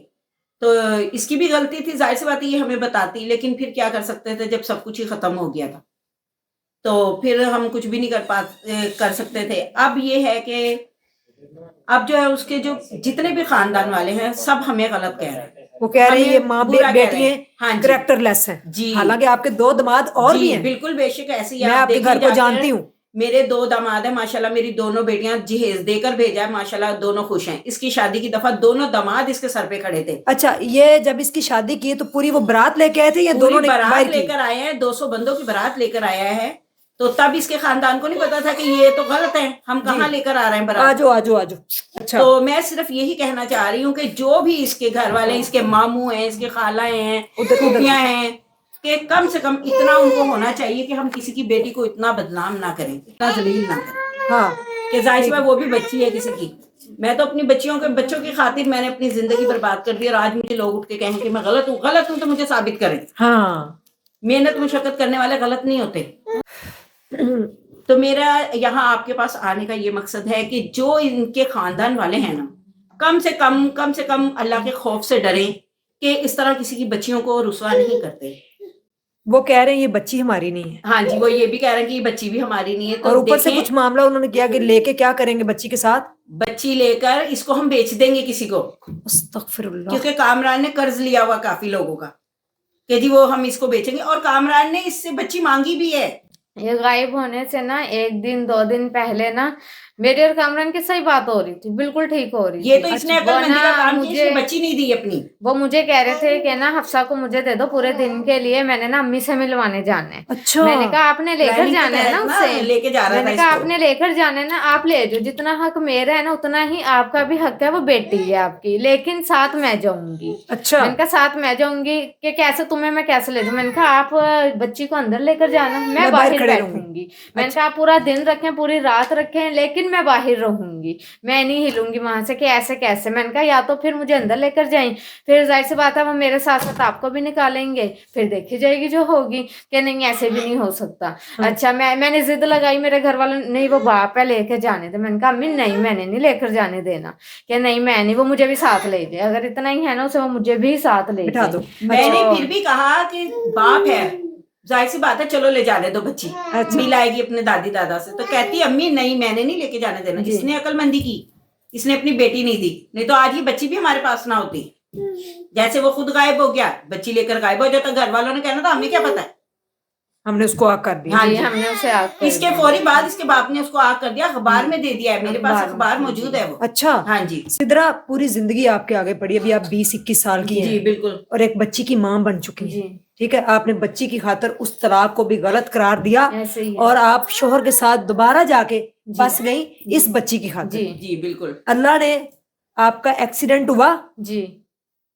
तो इसकी भी गलती थी, जाहिर सी बात है ये हमें बताती, लेकिन फिर क्या कर सकते थे जब सब कुछ ही खत्म हो गया था। तो फिर हम कुछ भी नहीं कर सकते थे। अब ये है कि अब जो है उसके जो जितने भी खानदान वाले हैं सब हमें गलत कह रहे हैं। वो कह रहे हैं ये हमें माँ बुरा कह रहे बेटी हैं, हैं। हाँ जी, करेक्टरलेस हैं। जी। हालांकि आपके 2 दामाद और जी, भी हैं। बिल्कुल बेशक ऐसे ही मैं आप आपके देखिए घर को जाकर, जानती हूँ। मेरे 2 दामाद है माशाल्लाह, मेरी दोनों बेटियां जहेज देकर भेजा है माशाल्लाह, दोनों खुश हैं। इसकी शादी की दफा दोनों दामाद इसके सर पे खड़े थे। अच्छा, ये जब इसकी शादी की तो पूरी वो बारात लेके आए थे या पूरी दोनों ने बारात बाहर की? लेकर आए हैं, 200 बंदों की बारात लेकर आया है। तो तब इसके खानदान को नहीं पता था कि ये तो गलत है, हम कहाँ लेकर आ रहे हैं बारात। आजो आजो आजो। अच्छा, तो मैं सिर्फ यही कहना चाह रही हूँ कि जो भी इसके घर वाले हैं, इसके मामू हैं, इसके खालाएं हैं, फूफियां हैं, कि कम से कम इतना उनको होना चाहिए कि हम किसी की बेटी को इतना बदनाम ना करें, इतना जलील ना करें। हाँ, कि जाहिर सी बात वो भी बच्ची है किसी की। मैं तो अपनी बच्चों की खातिर मैंने अपनी जिंदगी बर्बाद कर दी और आज मुझे लोग उठ के कहें कि मैं गलत हूँ तो मुझे साबित करें। हाँ। मेहनत मुशक्कत करने वाले गलत नहीं होते। तो मेरा यहाँ आपके पास आने का ये मकसद है कि जो इनके खानदान वाले हैं ना, कम से कम अल्लाह के खौफ से डरें कि इस तरह किसी की बच्चियों को रुसवा नहीं करते। वो कह रहे हैं ये बच्ची हमारी नहीं है। हाँ जी, वो ये भी कह रहे हैं कि ये बच्ची भी हमारी नहीं है। तो और ऊपर से देखें, कुछ मामला उन्होंने किया कि लेके क्या करेंगे बच्ची के साथ? बच्ची लेकर इसको हम बेच देंगे किसी को, अस्तगफिरुल्लाह। क्योंकि कामरान ने कर्ज लिया हुआ काफी लोगों का कि जी वो हम इसको बेचेंगे, और कामरान ने इससे बच्ची मांगी भी है। ये गायब होने से ना 1 दिन 2 दिन पहले ना मेरे और कामरान की सही बात हो रही थी, बिल्कुल ठीक हो रही ये थी। तो इसने वो अकलमंदी ना का काम किया, मुझे इसने बच्ची नहीं दी अपनी। वो मुझे कह रहे थे कि ना हफ्सा को मुझे दे दो पूरे दिन के लिए, मैंने ना अम्मी से मिलवाने जाना है। अच्छा, मैंने कहा आपने लेकर प्लानिंग के जाना है ना तहत ना उससे, लेके जा रहा था मैंने कहा इसको। आपने लेकर जाना है ना, आप ले जाओ, जितना हक मेरा है ना उतना ही आपका भी हक है, वो बेटी है आपकी, लेकिन साथ मैं जाऊंगी। अच्छा। मैंने कहा साथ मैं जाऊंगी कि कैसे, तुम्हें मैं कैसे ले जाऊं? मैंने कहा आप बच्ची को अंदर लेकर जाना, मैं बाहर खड़े बैठूंगी। मैंने कहा आप पूरा दिन रखें, पूरी रात रखें, लेकिन मैं बाहर रहूंगी, मैं नहीं हिलूंगी वहां से कि ऐसे कैसे। मैंने कहा या तो फिर मुझे अंदर लेकर जाएं, फिर जाहिर सी बात है वो मेरे साथ साथ आपको भी निकालेंगे, फिर देखी जाएगी जो होगी। कि नहीं ऐसे भी नहीं हो सकता। अच्छा, मैंने जिद लगाई, मेरे घर वालों नहीं वो बाप है लेकर जाने दे। मैंने कहा अम्मी नहीं, मैंने नहीं लेकर जाने देना। कि नहीं मैं नहीं, वो मुझे भी साथ ले जाए, अगर इतना ही है ना उसे वो मुझे भी साथ ले बिठा दो। जाए। मैंने फिर भी कहा कि बाप है, जाहिर सी बात है, चलो ले जाने दो बच्ची, मिल आएगी अपने दादी दादा से। तो कहती अम्मी नहीं, मैंने नहीं लेके जाने देना। इसने अकलमंदी की, इसने अपनी बेटी नहीं दी, नहीं तो आज ये बच्ची भी हमारे पास ना होती। जैसे वो खुद गायब हो गया, बच्ची लेकर गायब हो जाता, घर वालों ने कहना था हमें क्या पता है, हमने उसको आग कर दिया। हाँ जी, हमने उसे आग कर इसके दिया। फौरी बाद इसके बाप ने उसको आग कर दिया, अखबार में दे दिया है, मेरे पास अखबार मौजूद है वो। अच्छा, हाँ जी, सिद्रा पूरी जिंदगी आपके आगे पड़ी, अभी आप 20-21 साल की जी हैं बिल्कुल, और एक बच्ची की मां बन चुकी जी। है। ठीक है, आपने बच्ची की खातिर उस तलाक को भी गलत करार दिया ऐसे ही है। और आप शोहर के साथ दोबारा जाके बस गई इस बच्ची की खातिर। जी जी बिल्कुल। अल्लाह ने, आपका एक्सीडेंट हुआ, जी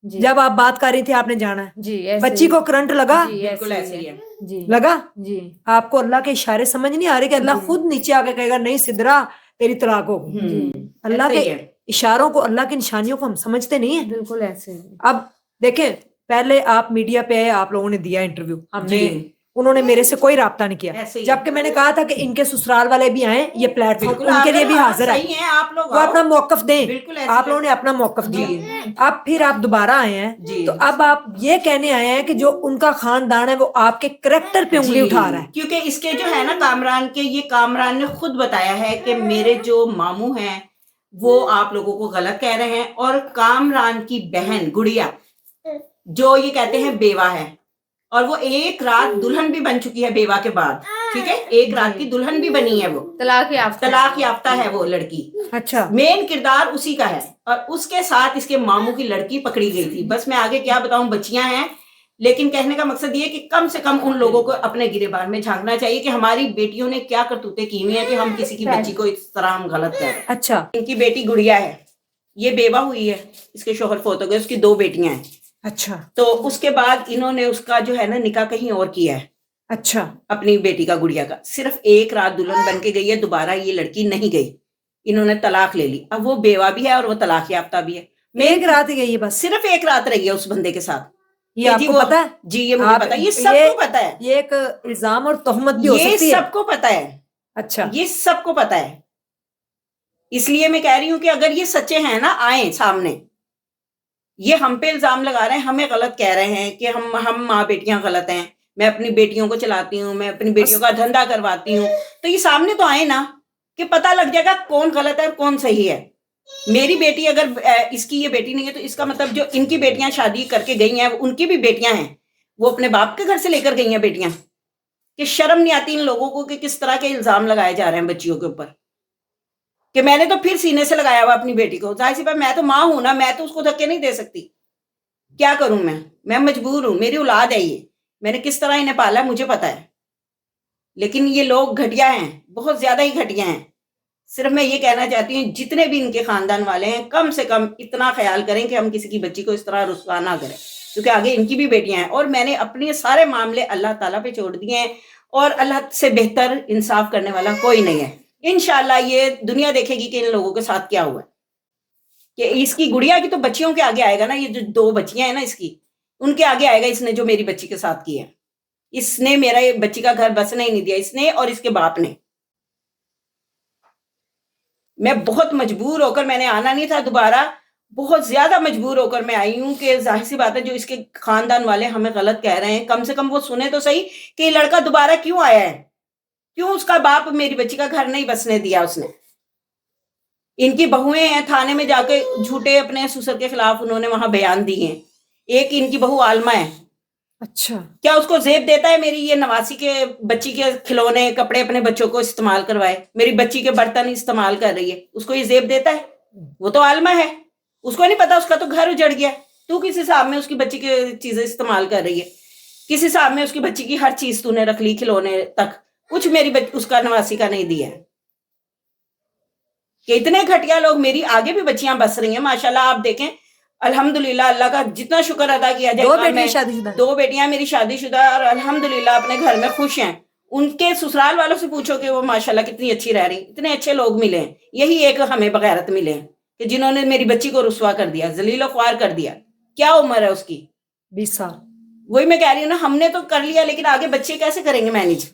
जी जब आप बात कर रही थी आपने जाना है, जी, ऐसे बच्ची ही। को करंट लगा, जी बिल्कुल ऐसे ऐसे ही ही है। है। जी लगा जी आपको अल्लाह के इशारे समझ नहीं आ रहे कि अल्लाह खुद नीचे आके कहेगा नहीं सिद्रा तेरी तलाक हो गई। अल्लाह ऐसे ही के है। इशारों को, अल्लाह की निशानियों को हम समझते नहीं है। बिल्कुल ऐसे ही। अब देखें, पहले आप मीडिया पे आए, आप लोगों ने दिया इंटरव्यू, हमने, जी। उन्होंने मेरे से कोई राब्ता नहीं किया, ऐसे ही। जबकि मैंने कहा था कि इनके ससुराल वाले भी आए, ये प्लेटफॉर्म बिल्कुल, उनके लिए भी हाँ, हाजिर है, सही है, आप लोग वो अपना आओ। मौकफ दें। बिल्कुल ऐसे आप ही। लोगों ने अपना मौकफ जी। दिया, अब फिर आप दोबारा आए हैं, जी। तो अब आप ये कहने आए हैं कि जो उनका खानदान है वो आपके करेक्टर पे उंगली जी, उठा रहा है। क्योंकि इसके जो है ना कामरान के, ये कामरान ने खुद बताया है कि मेरे जो मामू हैं वो आप लोगों को गलत कह रहे हैं, और कामरान की बहन गुड़िया जो ये कहते हैं बेवा है, और वो एक रात दुल्हन भी बन चुकी है बेवा के बाद। ठीक है, एक रात की दुल्हन भी बनी है वो, तलाक याफ्ता है वो लड़की। अच्छा, मेन किरदार उसी का है, और उसके साथ इसके मामू की लड़की पकड़ी गई थी। बस मैं आगे क्या बताऊं, बच्चियां हैं, लेकिन कहने का मकसद ये कि कम से कम उन लोगों को अपने गिरेबान में झांकना चाहिए कि हमारी बेटियों ने क्या करतूतें की हुई है कि हम किसी की बच्ची को इस तरह हम गलत कह रहे हैं। अच्छा, इनकी बेटी गुड़िया है, ये बेवा हुई है, इसके शोहर फोत हो गए, उसकी 2 बेटियां हैं। अच्छा, तो उसके बाद इन्होंने उसका जो है ना निकाह कहीं और किया है, अच्छा, अपनी बेटी का गुड़िया का। सिर्फ एक रात दुल्हन बन के गई है, दोबारा ये लड़की नहीं गई, इन्होंने तलाक ले ली। अब वो बेवा भी है और वो तलाक याफ्ता भी है। एक रात ही गई है बस, सिर्फ एक रात रही है उस बंदे के साथ। ये आपको पता है? जी ये मुझे पता है, ये सबको पता है, ये एक इल्जाम और तोहमत भी हो ये सकती है। सबको पता है। अच्छा, ये सबको पता है, इसलिए मैं कह रही हूं कि अगर ये सच्चे हैं ना, आए सामने, ये हम पे इल्जाम लगा रहे हैं, हमें गलत कह रहे हैं कि हम माँ बेटियां गलत हैं। मैं अपनी बेटियों को चलाती हूँ, मैं अपनी बेटियों का धंधा करवाती हूँ, तो ये सामने तो आए ना, कि पता लग जाएगा कौन गलत है और कौन सही है। मेरी बेटी अगर इसकी ये बेटी नहीं है तो इसका मतलब जो इनकी बेटियां शादी करके गई हैं उनकी भी बेटियां हैं, वो अपने बाप के घर से लेकर गई हैं बेटियां। कि शर्म नहीं आती इन लोगों को कि किस तरह के इल्जाम लगाए जा रहे हैं बच्चियों के ऊपर। कि मैंने तो फिर सीने से लगाया हुआ अपनी बेटी को, जाहिर सी बात मैं तो माँ हूं ना, मैं तो उसको धक्के नहीं दे सकती। क्या करूं मैं मजबूर हूं, मेरी औलाद है ये, मैंने किस तरह इन्हें पाला मुझे पता है। लेकिन ये लोग घटिया हैं, बहुत ज्यादा ही घटिया हैं। सिर्फ मैं ये कहना चाहती हूँ जितने भी इनके खानदान वाले हैं कम से कम इतना ख्याल करें कि हम किसी की बच्ची को इस तरह रुसवा ना करें, क्योंकि आगे इनकी भी बेटियां हैं। और मैंने अपने सारे मामले अल्लाह ताला पे छोड़ दिए हैं, और अल्लाह से बेहतर इंसाफ करने वाला कोई नहीं है। इंशाल्लाह ये दुनिया देखेगी कि इन लोगों के साथ क्या हुआ। कि इसकी गुड़िया की तो बच्चियों के आगे आएगा ना, ये जो 2 बच्चियां हैं ना इसकी, उनके आगे आएगा इसने जो मेरी बच्ची के साथ किया। इसने मेरा ये बच्ची का घर बसने ही नहीं दिया, इसने और इसके बाप ने। मैं बहुत मजबूर होकर, मैंने आना नहीं था दोबारा, बहुत ज्यादा मजबूर होकर मैं आई हूँ कि जाहिर सी बात है जो इसके खानदान वाले हमें गलत कह रहे हैं, कम से कम वो सुने तो सही कि ये लड़का दोबारा क्यों आया है, क्यों उसका बाप मेरी बच्ची का घर नहीं बसने दिया उसने। इनकी बहुएं हैं, थाने में जाके झूठे अपने ससुर के खिलाफ उन्होंने वहां बयान दिए हैं। एक इनकी बहू आलमा है, अच्छा, क्या उसको जेब देता है मेरी ये नवासी के बच्ची के खिलौने कपड़े अपने बच्चों को इस्तेमाल करवाए, मेरी बच्ची के बर्तन इस्तेमाल कर रही है, उसको ये जेब देता है? वो तो आलमा है, उसको नहीं पता, उसका तो घर उजड़ गया। तू किस हिसाब में उसकी बच्ची की चीजें इस्तेमाल कर रही है? किस हिसाब में उसकी बच्ची की हर चीज तूने रख ली, खिलौने तक कुछ मेरी उसका नवासी का नहीं दिया है? कि इतने घटिया लोग। मेरी आगे भी बच्चियां बस रही हैं माशाल्लाह, आप देखें अल्हम्दुलिल्लाह, अल्लाह का जितना शुक्र अदा किया जाए। 2 बेटियां शादीशुदा, 2 बेटियां मेरी शादीशुदा और अल्हम्दुलिल्लाह अपने घर में खुश हैं। उनके ससुराल वालों से पूछो कि वो माशाल्लाह कितनी अच्छी रह रही, इतने अच्छे लोग मिले हैं। यही एक हमें बगैरत मिले हैं कि जिन्होंने मेरी बच्ची को रुसवा कर दिया, जलीलो ख्वार कर दिया। क्या उम्र है उसकी? 20 साल। वही मैं कह रही हूँ ना, हमने तो कर लिया, लेकिन आगे बच्चे कैसे करेंगे मैनेज?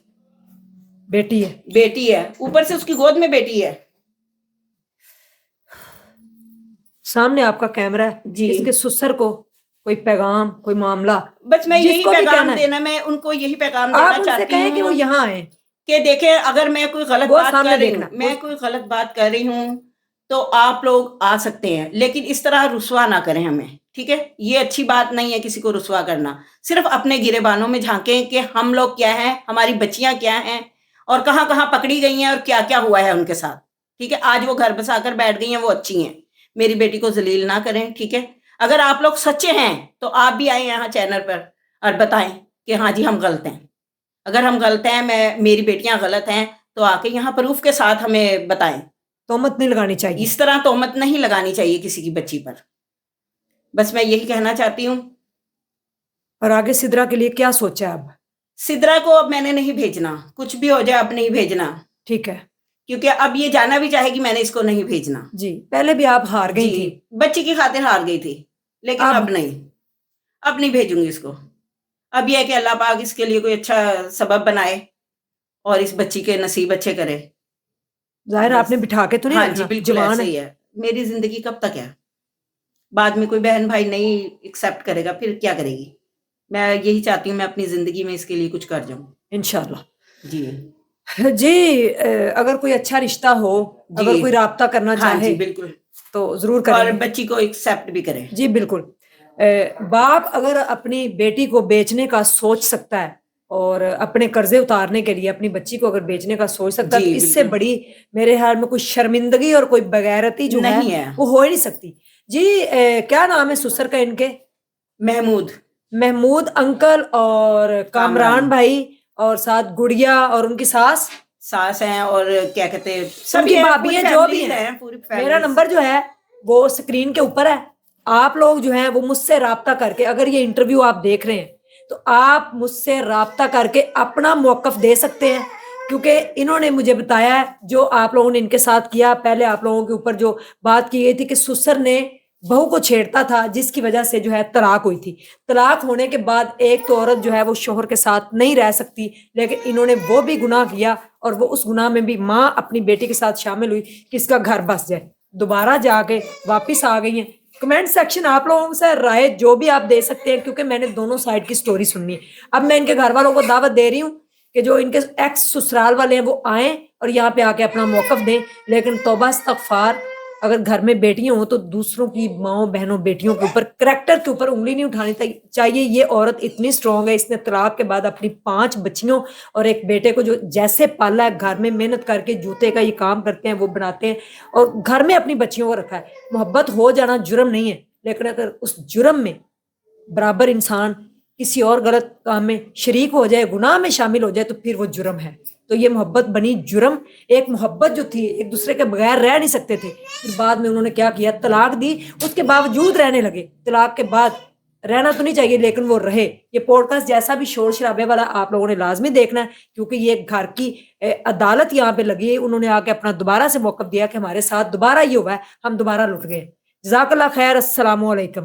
बेटी है, बेटी है, ऊपर से उसकी गोद में बेटी है। सामने आपका कैमरा है जी। इसके ससुर को कोई पैगाम, कोई मामला, बस मैं यही जिसको भी पैगाम कहना है, देना, मैं उनको यही पैगाम देना आप उनसे चाहती कहें कि वो हूँ यहाँ आए। कि देखें, अगर मैं कोई गलत वो बात सामने कर रही देखना, हूँ, मैं कोई गलत बात कर रही हूँ तो आप लोग आ सकते हैं, लेकिन इस तरह रुसवा ना करें हमें, ठीक है? ये अच्छी बात नहीं है किसी को रुसवा करना। सिर्फ अपने गिरेबानों में झांकें कि हम लोग क्या हैं, हमारी बच्चियां क्या हैं, और कहाँ कहाँ पकड़ी गई हैं और क्या क्या हुआ है उनके साथ, ठीक है? आज वो घर बसाकर बैठ गई हैं, वो अच्छी हैं। मेरी बेटी को जलील ना करें, ठीक है? अगर आप लोग सच्चे हैं तो आप भी आए यहाँ चैनल पर और बताएं कि हाँ जी हम गलत हैं। अगर हम गलत हैं, मेरी बेटियां गलत हैं, तो आके यहाँ प्रूफ के साथ हमें बताएं। तोहमत नहीं लगानी चाहिए, इस तरह तोहमत नहीं लगानी चाहिए किसी की बच्ची पर। बस मैं यही कहना चाहती हूँ। और आगे सिद्रा के लिए क्या सोचा है अब? सिद्रा को अब मैंने नहीं भेजना, कुछ भी हो जाए अब नहीं भेजना, ठीक है, क्योंकि अब ये जाना भी चाहेगी, मैंने इसको नहीं भेजना। जी। पहले भी आप हार गई जी, थी, बच्ची की खातिर हार गई थी, लेकिन अब नहीं, अब नहीं भेजूंगी इसको। अब यह है कि अल्लाह पाक इसके लिए कोई अच्छा सबब बनाए और इस बच्ची के नसीब अच्छे करे। जाहिर बस। आपने बिठा के तो नहीं हाँ रखना, जी, बिल्कुल जवान ऐसे है। ही है। मेरी जिंदगी कब तक है? बाद में कोई बहन भाई नहीं एक्सेप्ट करेगा, फिर क्या करेगी? मैं यही चाहती हूँ मैं अपनी जिंदगी में इसके लिए कुछ कर जाऊं इंशाल्लाह। जी। जी, अगर कोई अच्छा रिश्ता हो, जी। अगर कोई राब्ता करना हाँ चाहे जी, बिल्कुल, तो जरूर और करें, बच्ची को एक्सेप्ट भी करें। जी बिल्कुल। बाप अगर अपनी बेटी को बेचने का सोच सकता है और अपने कर्जे उतारने के लिए अपनी बच्ची को अगर बेचने का सोच सकता है, जी, तो इससे बिल्कुल। बड़ी मेरे ख्याल में कोई शर्मिंदगी और कोई बगैरती जो नहीं है है। वो हो ही नहीं सकती। जी, क्या नाम है ससुर का इनके? महमूद। महमूद अंकल और कामरान भाई, और साथ गुड़िया और उनकी सास हैं, और क्या कहते हैं, सबकी भाभी है, जो भी है। पूरी मेरा नंबर जो है वो स्क्रीन के ऊपर है। आप लोग जो है वो मुझसे राब्ता करके, अगर ये इंटरव्यू आप देख रहे हैं तो आप मुझसे राब्ता करके अपना मौकफ दे सकते हैं, क्योंकि इन्होंने मुझे बताया है जो आप लोगों ने इनके साथ किया। पहले आप लोगों के ऊपर जो बात की गई थी कि ससुर ने बहू को छेड़ता था, जिसकी वजह से जो है तलाक हुई थी। तलाक होने के बाद एक तो औरत जो है वो शोहर के साथ नहीं रह सकती, लेकिन इन्होंने वो भी गुनाह किया और वो उस गुनाह में भी माँ अपनी बेटी के साथ शामिल हुई कि इसका घर बस जाए। दोबारा जाके वापिस आ गई हैं। कमेंट सेक्शन आप लोगों से राय जो भी आप दे सकते हैं, क्योंकि मैंने दोनों साइड की स्टोरी सुननी है। अब मैं इनके घर वालों को दावत दे रही हूँ कि जो इनके एक्स ससुराल वाले हैं वो आए और यहाँ पे आके अपना मौकफ दें, लेकिन तौबा इस्तगफार, अगर घर में बेटियां हो तो दूसरों की माओ बहनों बेटियों के ऊपर, करैक्टर के ऊपर उंगली नहीं उठानी चाहिए। ये औरत इतनी स्ट्रांग है, इसने तलाक के बाद अपनी 5 बच्चियों और एक बेटे को जो जैसे पाला है, घर में मेहनत करके जूते का ये काम करते हैं, वो बनाते हैं और घर में अपनी बच्चियों को रखा है। मोहब्बत हो जाना जुर्म नहीं है, लेकिन अगर उस जुर्म में बराबर इंसान किसी और गलत काम में शरीक हो जाए, गुनाह में शामिल हो जाए, तो फिर वो जुर्म है। तो ये मोहब्बत बनी जुर्म। एक मोहब्बत जो थी, एक दूसरे के बगैर रह नहीं सकते थे, फिर बाद में उन्होंने क्या किया, तलाक दी, उसके बावजूद रहने लगे। तलाक के बाद रहना तो नहीं चाहिए, लेकिन वो रहे। ये पॉडकास्ट जैसा भी शोर शराबे वाला आप लोगों ने लाजमी देखना है, क्योंकि ये घर की अदालत यहाँ पे लगी है। उन्होंने आके अपना दोबारा से मौका दिया कि हमारे साथ दोबारा ये हुआ है, हम दोबारा लुट गए। जज़ाकल्लाह खैर। अस्सलामु अलैकुम।